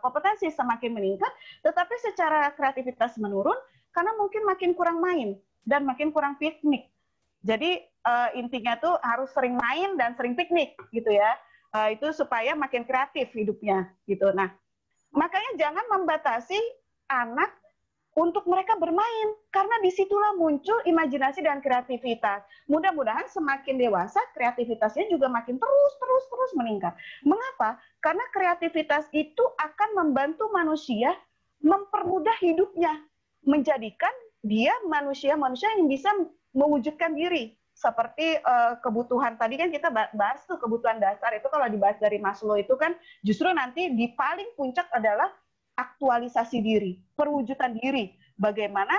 [SPEAKER 3] kompetensi semakin meningkat, tetapi secara kreativitas menurun karena mungkin makin kurang main dan makin kurang piknik. Jadi intinya tuh harus sering main dan sering piknik gitu ya. Itu supaya makin kreatif hidupnya gitu. Nah, makanya jangan membatasi anak untuk mereka bermain, karena disitulah muncul imajinasi dan kreativitas. Mudah-mudahan semakin dewasa, kreativitasnya juga makin terus meningkat. Mengapa? Karena kreativitas itu akan membantu manusia mempermudah hidupnya, menjadikan dia manusia yang bisa mewujudkan diri. Seperti kebutuhan, tadi kan kita bahas tuh kebutuhan dasar, itu kalau dibahas dari Maslow itu kan justru nanti di paling puncak adalah aktualisasi diri, perwujudan diri, bagaimana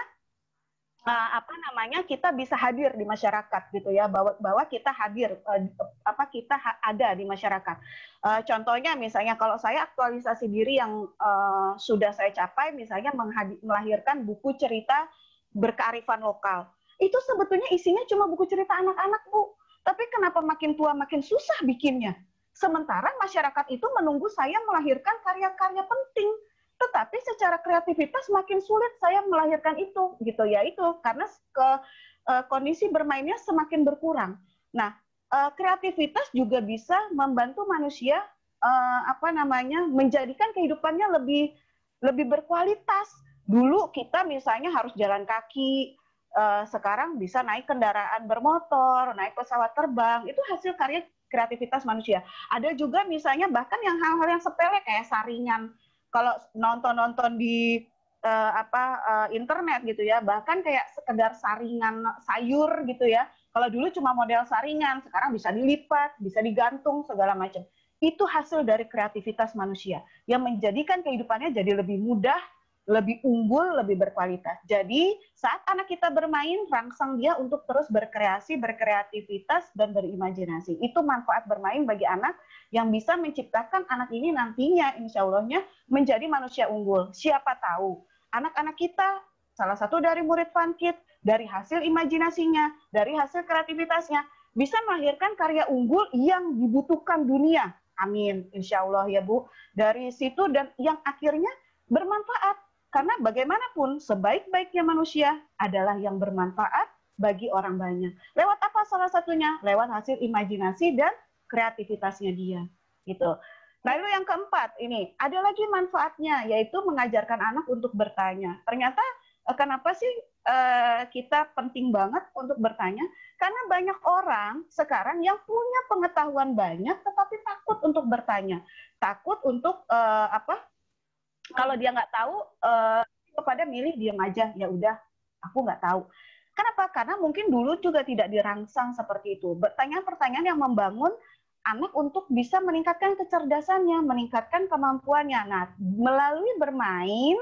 [SPEAKER 3] kita bisa hadir di masyarakat gitu ya, bahwa kita hadir, kita ada di masyarakat. Contohnya misalnya kalau saya aktualisasi diri yang sudah saya capai, misalnya melahirkan buku cerita berkearifan lokal. Itu sebetulnya isinya cuma buku cerita anak-anak, Bu. Tapi kenapa makin tua makin susah bikinnya? Sementara masyarakat itu menunggu saya melahirkan karya-karya penting. tetapi secara kreativitas makin sulit saya melahirkan itu gitu ya, itu karena kondisi bermainnya semakin berkurang. Nah, kreativitas juga bisa membantu manusia menjadikan kehidupannya lebih berkualitas. Dulu kita misalnya harus jalan kaki, sekarang bisa naik kendaraan bermotor, naik pesawat terbang, itu hasil karya kreativitas manusia. Ada juga misalnya bahkan yang hal-hal yang sepele kayak saringan. Kalau nonton di internet gitu ya, bahkan kayak sekedar saringan sayur gitu ya. Kalau dulu cuma model saringan, sekarang bisa dilipat, bisa digantung segala macam. Itu hasil dari kreativitas manusia yang menjadikan kehidupannya jadi lebih mudah, lebih unggul, lebih berkualitas. Jadi saat anak kita bermain, rangsang dia untuk terus berkreasi, berkreativitas, dan berimajinasi. Itu manfaat bermain bagi anak yang bisa menciptakan anak ini nantinya, insya Allahnya, menjadi manusia unggul. Siapa tahu, anak-anak kita, salah satu dari murid Fun Kids, dari hasil imajinasinya, dari hasil kreativitasnya, bisa melahirkan karya unggul yang dibutuhkan dunia. Amin, insya Allah ya Bu. Dari situ dan yang akhirnya bermanfaat. Karena bagaimanapun sebaik-baiknya manusia adalah yang bermanfaat bagi orang banyak. Lewat apa salah satunya? Lewat hasil imajinasi dan kreativitasnya dia. Gitu. Lalu yang keempat, ini ada lagi manfaatnya, yaitu mengajarkan anak untuk bertanya. Ternyata kenapa sih kita penting banget untuk bertanya? Karena banyak orang sekarang yang punya pengetahuan banyak, tetapi takut untuk bertanya. Takut untuk kalau dia nggak tahu, kepada milih diam aja, ya udah, aku nggak tahu. Kenapa? Karena mungkin dulu juga tidak dirangsang seperti itu. Pertanyaan-pertanyaan yang membangun anak untuk bisa meningkatkan kecerdasannya, meningkatkan kemampuannya. Nah, melalui bermain,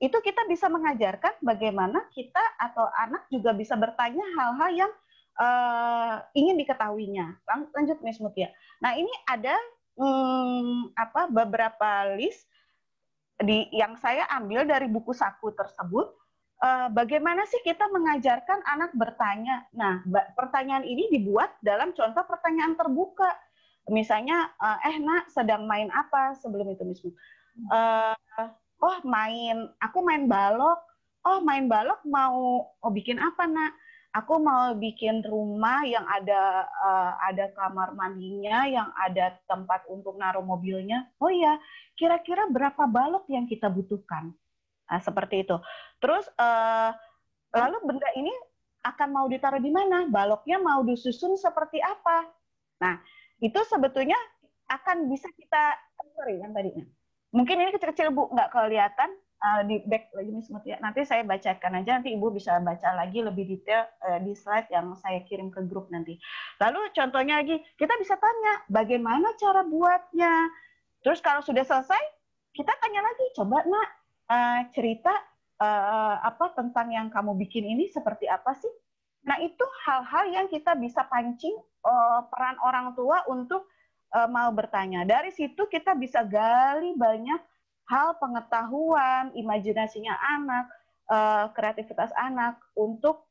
[SPEAKER 3] itu kita bisa mengajarkan bagaimana kita atau anak juga bisa bertanya hal-hal yang ingin diketahuinya. Lanjut, Miss Mutia. Nah, ini ada beberapa list yang saya ambil dari buku saku tersebut, bagaimana sih kita mengajarkan anak bertanya. Nah, pertanyaan ini dibuat dalam contoh pertanyaan terbuka. Misalnya, nak sedang main apa sebelum itu, Miss? Aku main balok. Oh, main balok mau bikin apa, nak? Aku mau bikin rumah yang ada kamar mandinya, yang ada tempat untuk naruh mobilnya. Oh ya, kira-kira berapa balok yang kita butuhkan? Nah, seperti itu. Terus lalu benda ini akan mau ditaruh di mana? Baloknya mau disusun seperti apa? Nah, itu sebetulnya akan bisa kita, yang tadinya. Mungkin ini kecil-kecil Bu, nggak kelihatan. Di back lagi Miss Mutia. Nanti saya bacakan aja, nanti Ibu bisa baca lagi lebih detail di slide yang saya kirim ke grup nanti. Lalu contohnya lagi, kita bisa tanya bagaimana cara buatnya. Terus kalau sudah selesai, kita tanya lagi, coba nak cerita tentang yang kamu bikin ini seperti apa sih? Nah, itu hal-hal yang kita bisa pancing peran orang tua untuk mau bertanya. Dari situ kita bisa gali banyak hal pengetahuan, imajinasinya anak, kreativitas anak untuk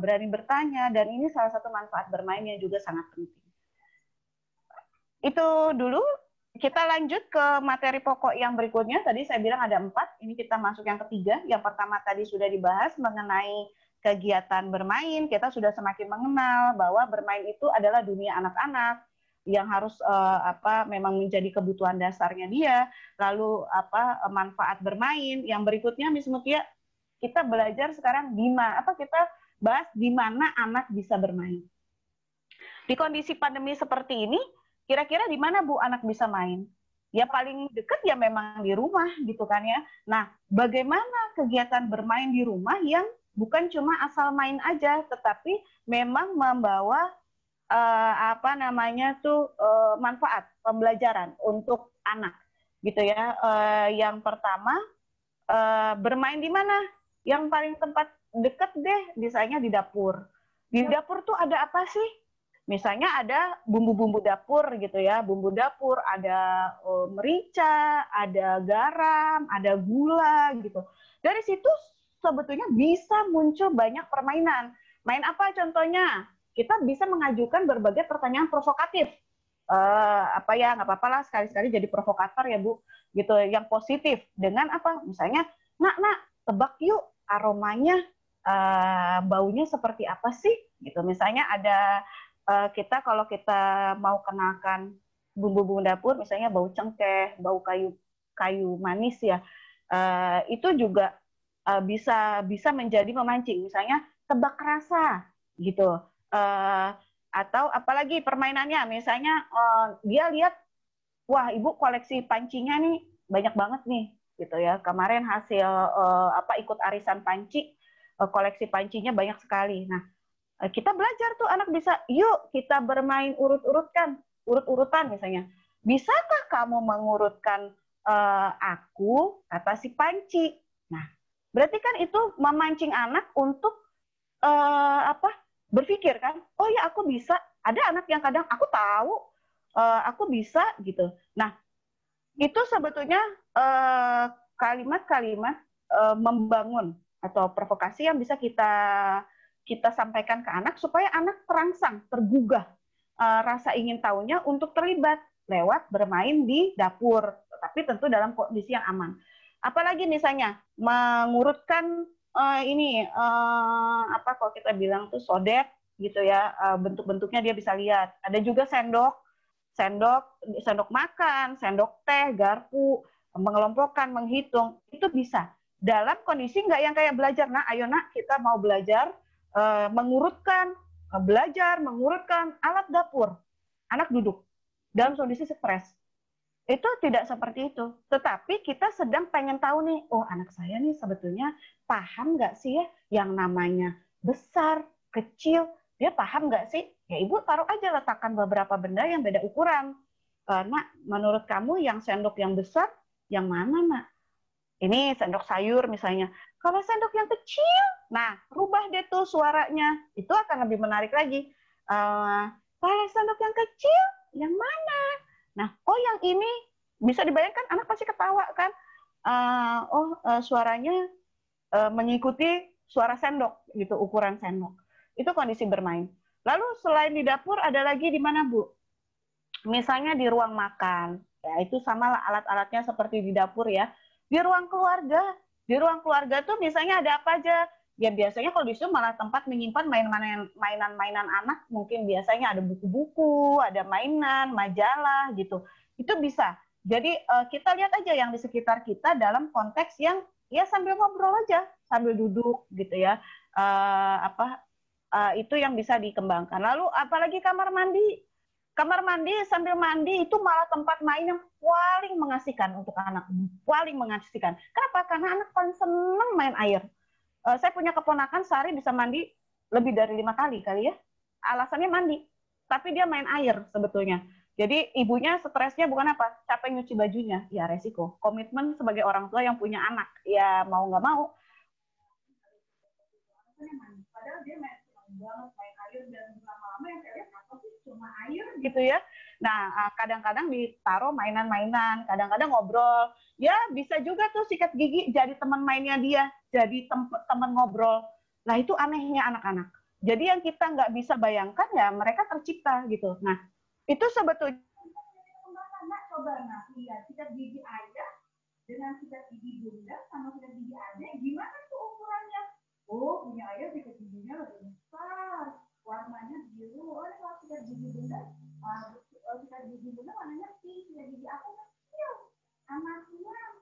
[SPEAKER 3] berani bertanya, dan ini salah satu manfaat bermain yang juga sangat penting. Itu dulu. Kita lanjut ke materi pokok yang berikutnya. Tadi saya bilang ada 4, ini kita masuk yang ketiga. Yang pertama tadi sudah dibahas mengenai kegiatan bermain. Kita sudah semakin mengenal bahwa bermain itu adalah dunia anak-anak yang harus memang menjadi kebutuhan dasarnya dia. Lalu manfaat bermain. Yang berikutnya Miss Mutia, kita belajar sekarang kita bahas di mana anak bisa bermain. Di kondisi pandemi seperti ini, kira-kira di mana Bu anak bisa main? Ya paling dekat ya memang di rumah gitu kan ya. Nah, bagaimana kegiatan bermain di rumah yang bukan cuma asal main aja, tetapi memang membawa manfaat pembelajaran untuk anak gitu ya. Yang pertama, bermain di mana? Yang paling tempat dekat deh, misalnya di dapur. Di dapur tuh ada apa sih? Misalnya ada bumbu-bumbu dapur gitu ya. Bumbu dapur ada merica, ada garam, ada gula gitu. Dari situ sebetulnya bisa muncul banyak permainan. Main apa contohnya? Kita bisa mengajukan berbagai pertanyaan provokatif. apa ya, nggak apa-apa lah sekali-sekali jadi provokator ya Bu, gitu, yang positif dengan apa, misalnya, nak tebak yuk aromanya, baunya seperti apa sih, gitu. Misalnya ada kita kalau kita mau kenalkan bumbu-bumbu dapur, misalnya bau cengkeh, bau kayu manis ya, itu juga bisa menjadi memancing. Misalnya tebak rasa, gitu. Atau apalagi permainannya, misalnya dia lihat, wah ibu koleksi pancinya nih banyak banget nih, gitu ya. Kemarin hasil ikut arisan panci, koleksi pancinya banyak sekali. Nah, kita belajar tuh anak bisa, yuk kita bermain urut-urutan misalnya. Bisakah kamu mengurutkan aku, kata si panci. Nah, berarti kan itu memancing anak untuk berpikir kan, oh ya aku bisa. Ada anak yang kadang aku tahu, aku bisa gitu. Nah, itu sebetulnya kalimat-kalimat membangun atau provokasi yang bisa kita sampaikan ke anak supaya anak terangsang, tergugah rasa ingin tahunya untuk terlibat lewat bermain di dapur, tapi tentu dalam kondisi yang aman. Apalagi misalnya mengurutkan kalau kita bilang tuh sodet gitu ya, bentuk-bentuknya dia bisa lihat. Ada juga sendok makan, sendok teh, garpu, mengelompokkan, menghitung, itu bisa. Dalam kondisi nggak yang kayak belajar, nah ayo nak kita mau belajar mengurutkan alat dapur. Anak duduk dalam kondisi stres. Itu tidak seperti itu. Tetapi kita sedang pengen tahu nih, oh anak saya nih sebetulnya paham nggak sih ya yang namanya besar, kecil, dia paham nggak sih? Ya ibu taruh aja, letakkan beberapa benda yang beda ukuran. Nak, menurut kamu yang sendok yang besar, yang mana nak? Ini sendok sayur misalnya. Kalau sendok yang kecil, nah rubah deh tuh suaranya. Itu akan lebih menarik lagi. Kalau sendok yang kecil, yang mana? Nah, oh yang ini bisa dibayangkan, anak pasti ketawa kan? Suaranya mengikuti suara sendok, gitu, ukuran sendok. Itu kondisi bermain. Lalu selain di dapur, ada lagi di mana Bu? Misalnya di ruang makan, ya itu sama lah alat-alatnya seperti di dapur ya. Di ruang keluarga tuh misalnya ada apa aja? Ya biasanya kalau di situ malah tempat menyimpan mainan-mainan anak, mungkin biasanya ada buku-buku, ada mainan, majalah gitu. Itu bisa. Jadi kita lihat aja yang di sekitar kita dalam konteks yang ya sambil ngobrol aja, sambil duduk gitu ya. Itu yang bisa dikembangkan. Lalu apalagi kamar mandi sambil mandi itu malah tempat main yang paling mengasihkan untuk anak, paling mengasihkan. Kenapa? Karena anak paling senang main air. Saya punya keponakan sehari bisa mandi lebih dari 5 kali ya. Alasannya mandi, tapi dia main air sebetulnya. Jadi ibunya stresnya bukan apa, capek nyuci bajunya, ya resiko. Komitmen sebagai orang tua yang punya anak, ya mau nggak mau. Padahal dia main air dan lama-lama yang saya lihat apa sih cuma air gitu ya. Nah, kadang-kadang ditaruh mainan-mainan, kadang-kadang ngobrol. Ya, bisa juga tuh sikat gigi jadi teman mainnya dia, jadi teman ngobrol. Nah, itu anehnya anak-anak. Jadi yang kita nggak bisa bayangkan ya mereka tercipta gitu. Nah, itu sebetulnya lihat sikat gigi ayah dengan sikat gigi bunda sama sikat gigi adek, gimana tuh ukurannya? Oh, punya ayah sikat giginya lebih besar, warnanya biru. Oh, kalau sikat gigi bunda warnanya pink, sikat gigi aku kecil. Anaknya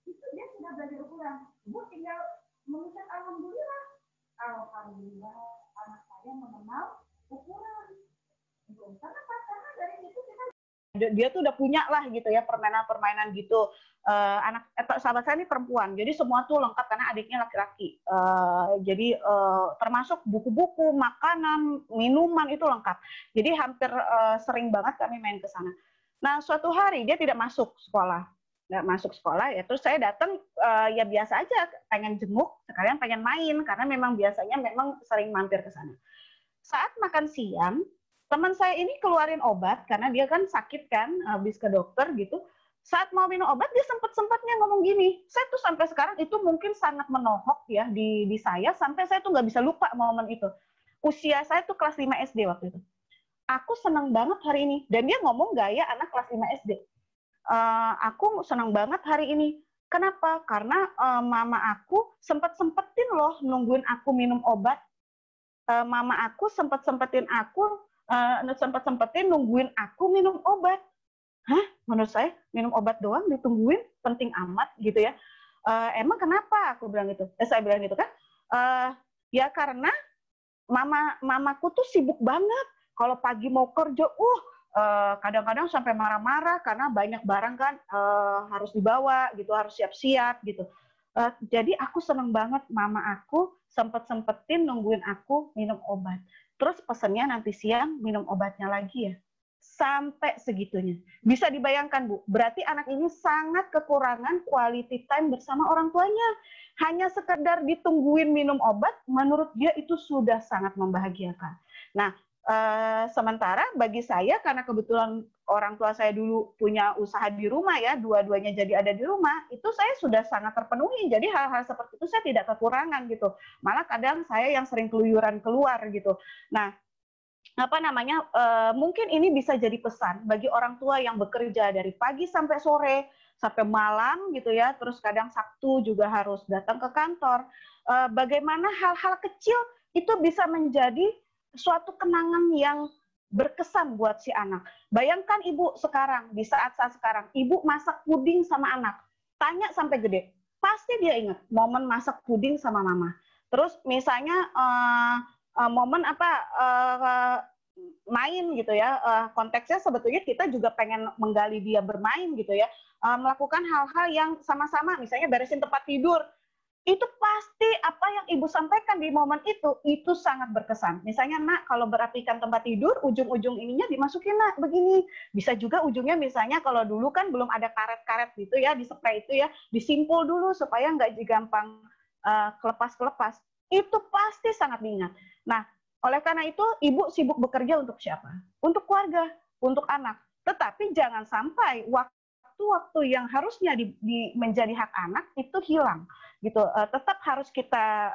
[SPEAKER 3] itu dia sudah belajar ukuran. Bu tinggal mengucap alhamdulillah anak saya mengenal ukuran. Karena dari situ dia tuh udah punya lah gitu ya permainan-permainan gitu. Sahabat saya ini perempuan, jadi semua tuh lengkap karena adiknya laki-laki. Jadi termasuk buku-buku, makanan, minuman itu lengkap. Jadi hampir sering banget kami main ke sana. Nah, suatu hari dia tidak masuk sekolah. Nggak masuk sekolah, ya terus saya datang, ya biasa aja, pengen jenguk, sekalian pengen main, karena memang biasanya memang sering mampir ke sana. Saat makan siang, teman saya ini keluarin obat, karena dia kan sakit kan, habis ke dokter gitu. Saat mau minum obat, dia sempat-sempatnya ngomong gini. Saya tuh sampai sekarang itu mungkin sangat menohok ya di saya, sampai saya tuh nggak bisa lupa momen itu. Usia saya tuh kelas 5 SD waktu itu. aku senang banget hari ini. Dan dia ngomong gaya anak kelas 5 SD. Aku senang banget hari ini. Kenapa? Karena mama aku sempetin loh nungguin aku minum obat. Mama aku sempetin nungguin aku minum obat. Hah? Menurut saya minum obat doang ditungguin penting amat gitu ya. Emang kenapa? Aku bilang gitu. Saya bilang gitu kan. Ya karena mamaku tuh sibuk banget. Kalau pagi mau kerja, kadang-kadang sampai marah-marah karena banyak barang kan harus dibawa gitu, harus siap-siap gitu. Jadi aku seneng banget mama aku sempetin nungguin aku minum obat. Terus pesennya nanti siang minum obatnya lagi ya. Sampai segitunya. Bisa dibayangkan, Bu, berarti anak ini sangat kekurangan quality time bersama orang tuanya. Hanya sekedar ditungguin minum obat, menurut dia itu sudah sangat membahagiakan. Nah, sementara bagi saya, karena kebetulan orang tua saya dulu punya usaha di rumah ya, dua-duanya jadi ada di rumah, itu saya sudah sangat terpenuhi. Jadi hal-hal seperti itu saya tidak kekurangan gitu. Malah kadang saya yang sering keluyuran keluar gitu. Nah, mungkin ini bisa jadi pesan bagi orang tua yang bekerja dari pagi sampai sore sampai malam gitu ya, terus kadang Sabtu juga harus datang ke kantor. Bagaimana hal-hal kecil itu bisa menjadi suatu kenangan yang berkesan buat si anak. Bayangkan ibu sekarang, di saat-saat sekarang, ibu masak puding sama anak, tanya sampai gede, pasti dia ingat momen masak puding sama mama. Terus misalnya momen main gitu ya, konteksnya sebetulnya kita juga pengen menggali dia bermain gitu ya, melakukan hal-hal yang sama-sama, misalnya beresin tempat tidur, itu pasti apa yang ibu sampaikan di momen itu sangat berkesan. Misalnya, nak, kalau berapikan tempat tidur, ujung-ujung ininya dimasukin, nak, begini. Bisa juga ujungnya misalnya kalau dulu kan belum ada karet-karet gitu ya, di spray itu ya, disimpul dulu supaya nggak gampang kelepas-kelepas. Itu pasti sangat diingat. Nah, oleh karena itu, ibu sibuk bekerja untuk siapa? Untuk keluarga, untuk anak. Tetapi jangan sampai waktu-waktu yang harusnya menjadi hak anak itu hilang. Gitu. Tetap harus kita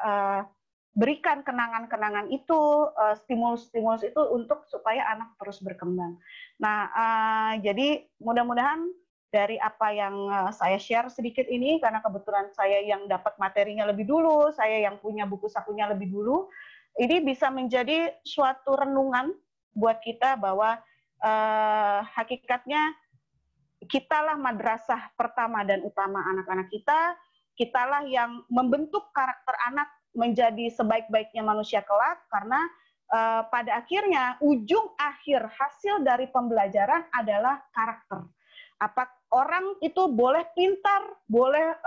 [SPEAKER 3] berikan kenangan-kenangan itu, stimulus-stimulus itu untuk supaya anak terus berkembang. Nah, jadi mudah-mudahan dari apa yang saya share sedikit ini, karena kebetulan saya yang dapat materinya lebih dulu, saya yang punya buku sakunya lebih dulu, ini bisa menjadi suatu renungan buat kita bahwa hakikatnya kitalah madrasah pertama dan utama anak-anak kita, kitalah yang membentuk karakter anak menjadi sebaik-baiknya manusia kelak, karena pada akhirnya ujung akhir hasil dari pembelajaran adalah karakter. Orang itu boleh pintar, boleh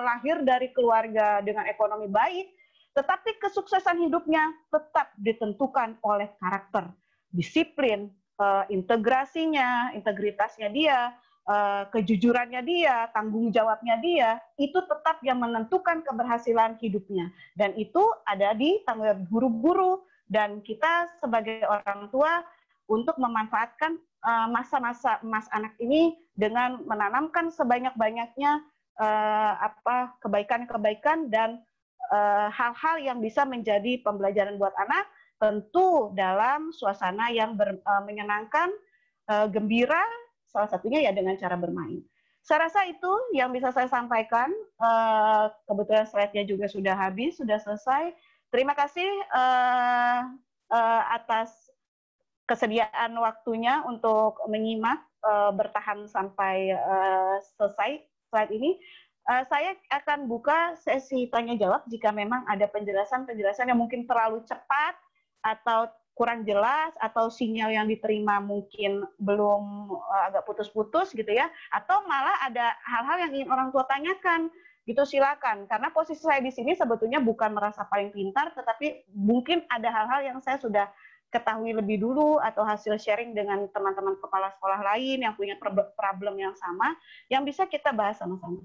[SPEAKER 3] lahir dari keluarga dengan ekonomi baik, tetapi kesuksesan hidupnya tetap ditentukan oleh karakter, disiplin, integritasnya dia, kejujurannya dia, tanggung jawabnya dia, itu tetap yang menentukan keberhasilan hidupnya. Dan itu ada di tanggung jawab guru-guru dan kita sebagai orang tua untuk memanfaatkan masa-masa emas anak ini dengan menanamkan sebanyak-banyaknya kebaikan-kebaikan dan hal-hal yang bisa menjadi pembelajaran buat anak, tentu dalam suasana yang menyenangkan, gembira, salah satunya ya dengan cara bermain. Saya rasa itu yang bisa saya sampaikan. Kebetulan slide-nya juga sudah habis, sudah selesai. Terima kasih atas kesediaan waktunya untuk menyimak, bertahan sampai selesai slide ini. Saya akan buka sesi tanya-jawab jika memang ada penjelasan-penjelasan yang mungkin terlalu cepat atau kurang jelas atau sinyal yang diterima mungkin belum agak putus-putus gitu ya, atau malah ada hal-hal yang ingin orang tua tanyakan gitu, silakan. Karena posisi saya di sini sebetulnya bukan merasa paling pintar, tetapi mungkin ada hal-hal yang saya sudah ketahui lebih dulu atau hasil sharing dengan teman-teman kepala sekolah lain yang punya problem yang sama, yang bisa kita bahas sama-sama.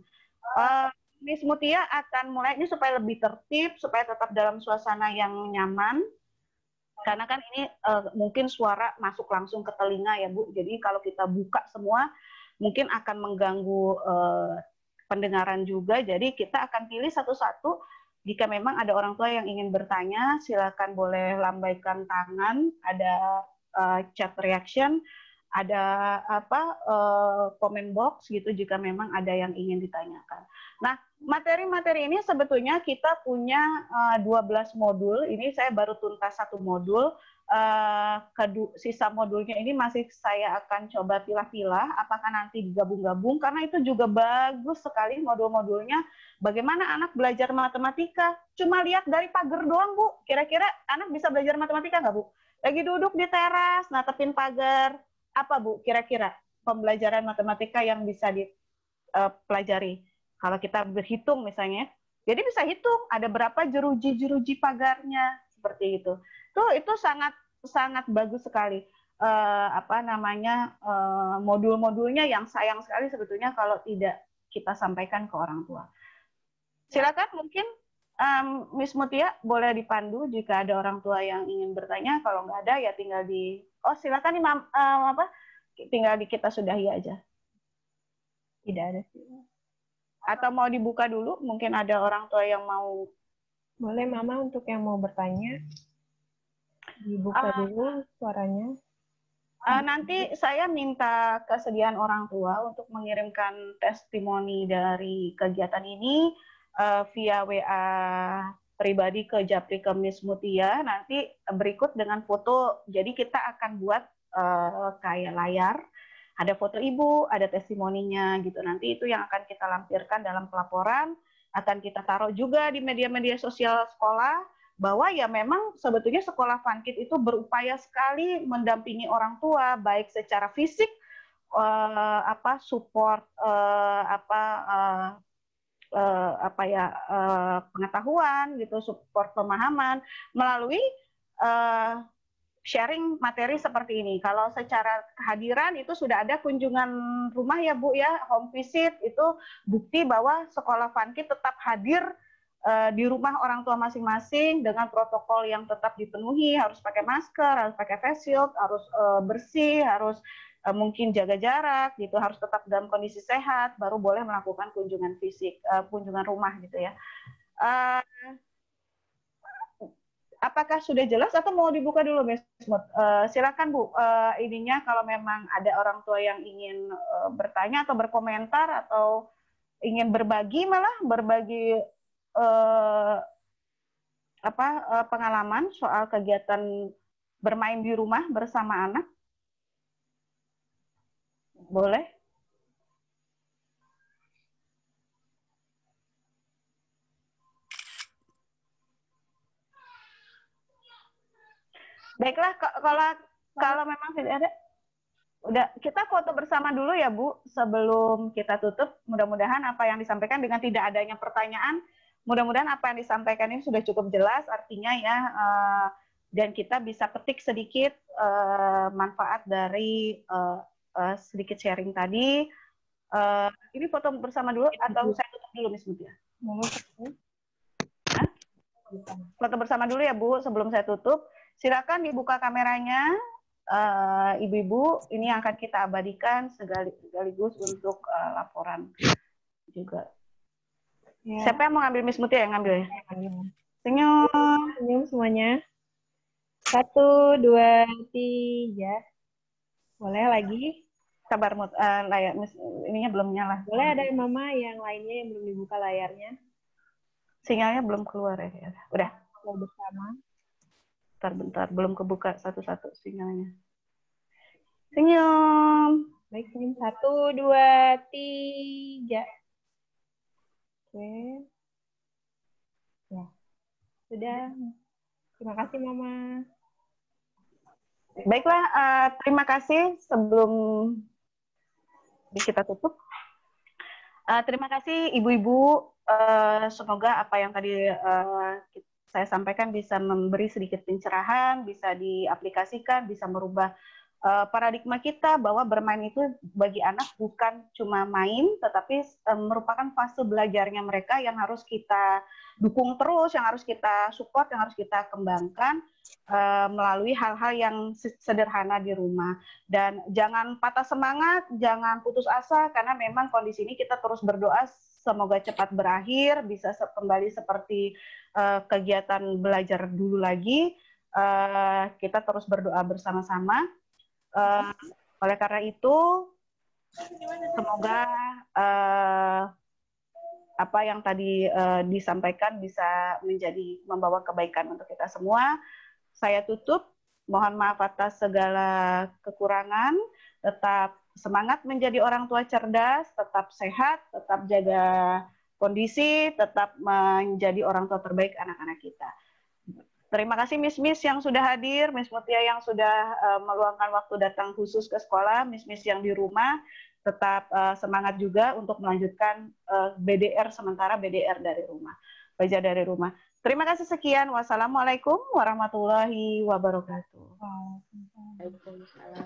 [SPEAKER 3] Miss Mutia akan mulai ini supaya lebih tertib, supaya tetap dalam suasana yang nyaman. Karena kan ini mungkin suara masuk langsung ke telinga ya Bu, jadi kalau kita buka semua mungkin akan mengganggu pendengaran juga, jadi kita akan pilih satu-satu. Jika memang ada orang tua yang ingin bertanya, silakan boleh lambaikan tangan, ada chat reaction, ada comment box gitu jika memang ada yang ingin ditanyakan. Nah, materi-materi ini sebetulnya kita punya 12 modul. Ini saya baru tuntas 1 modul. Sisa modulnya ini masih saya akan coba pilah-pilah apakah nanti digabung-gabung, karena itu juga bagus sekali modul-modulnya. Bagaimana anak belajar matematika? Cuma lihat dari pagar doang, Bu. Kira-kira anak bisa belajar matematika nggak, Bu? Lagi duduk di teras, natepin pagar. Apa, Bu, kira-kira pembelajaran matematika yang bisa dipelajari? Kalau kita berhitung misalnya, jadi bisa hitung ada berapa jeruji-jeruji pagarnya, seperti itu. Itu sangat bagus sekali. Modul-modulnya yang sayang sekali sebetulnya kalau tidak kita sampaikan ke orang tua. Silakan mungkin Miss Mutia boleh dipandu jika ada orang tua yang ingin bertanya. Kalau nggak ada ya tinggal silakan nih tinggal kita sudahi aja.
[SPEAKER 2] Tidak ada sih.
[SPEAKER 3] Atau mau dibuka dulu? Mungkin ada orang tua yang mau.
[SPEAKER 2] Boleh Mama untuk yang mau bertanya. Dibuka dulu suaranya.
[SPEAKER 3] Nanti saya minta kesediaan orang tua untuk mengirimkan testimoni dari kegiatan ini via WA pribadi ke Japri ke Miss Mutia. Nanti berikut dengan foto. Jadi kita akan buat kayak layar. Ada foto ibu, ada testimoninya gitu. Nanti itu yang akan kita lampirkan dalam pelaporan, akan kita taruh juga di media-media sosial sekolah, bahwa ya memang sebetulnya sekolah Fun Kids itu berupaya sekali mendampingi orang tua, baik secara fisik, support, pengetahuan gitu, support pemahaman melalui sharing materi seperti ini. Kalau secara kehadiran itu sudah ada kunjungan rumah ya Bu ya, home visit, itu bukti bahwa sekolah Fun Kids tetap hadir di rumah orang tua masing-masing dengan protokol yang tetap dipenuhi, harus pakai masker, harus pakai face shield, harus bersih, harus mungkin jaga jarak gitu, harus tetap dalam kondisi sehat, baru boleh melakukan kunjungan fisik, kunjungan rumah gitu ya. Apakah sudah jelas atau mau dibuka dulu, Miss Mut? Silakan Bu, ininya kalau memang ada orang tua yang ingin bertanya atau berkomentar atau ingin berbagi, malah berbagi pengalaman soal kegiatan bermain di rumah bersama anak, boleh? Baiklah, kalau memang tidak ada, udah kita foto bersama dulu ya Bu sebelum kita tutup. Mudah-mudahan apa yang disampaikan dengan tidak adanya pertanyaan, mudah-mudahan apa yang disampaikan ini sudah cukup jelas artinya ya, dan kita bisa petik sedikit manfaat dari sedikit sharing tadi. Ini foto bersama dulu atau saya tutup dulu, Miss Mutia? Foto bersama dulu ya Bu sebelum saya tutup. Silakan dibuka kameranya, ibu-ibu. Ini yang akan kita abadikan sekaligus untuk laporan juga. Ya. Siapa yang mau ngambil, Miss Mutia yang ngambil ya? Senyum.
[SPEAKER 2] Senyum semuanya. 1, 2, 3. Boleh lagi?
[SPEAKER 3] Sabar, ininya belum nyala.
[SPEAKER 2] Boleh ada Mama yang lainnya yang belum dibuka layarnya?
[SPEAKER 3] Sinyalnya belum keluar ya. Udah.
[SPEAKER 2] Kita bersama.
[SPEAKER 3] Bentar, belum kebuka satu-satu sinyalnya. Senyum.
[SPEAKER 2] Baik, senyum. 1, 2, 3. Oke. Ya. Sudah. Terima kasih, Mama.
[SPEAKER 3] Baiklah, terima kasih sebelum kita tutup. Terima kasih Ibu-Ibu. Semoga apa yang tadi saya sampaikan bisa memberi sedikit pencerahan, bisa diaplikasikan, bisa merubah paradigma kita bahwa bermain itu bagi anak bukan cuma main, tetapi merupakan fase belajarnya mereka yang harus kita dukung terus, yang harus kita support, yang harus kita kembangkan melalui hal-hal yang sederhana di rumah. Dan jangan patah semangat, jangan putus asa, karena memang kondisi ini kita terus berdoa semoga cepat berakhir, bisa kembali seperti kegiatan belajar dulu lagi. kita terus berdoa bersama-sama. Oleh karena itu, semoga apa yang tadi disampaikan bisa membawa kebaikan untuk kita semua. Saya tutup, mohon maaf atas segala kekurangan, tetap semangat menjadi orang tua cerdas, tetap sehat, tetap jaga kondisi, tetap menjadi orang tua terbaik anak-anak kita. Terima kasih Miss yang sudah hadir, Miss Mutia yang sudah meluangkan waktu datang khusus ke sekolah, Miss yang di rumah, tetap semangat juga untuk melanjutkan BDR sementara, BDR dari rumah, belajar dari rumah. Terima kasih sekian. Wassalamualaikum warahmatullahi wabarakatuh.
[SPEAKER 1] Waalaikumsalam.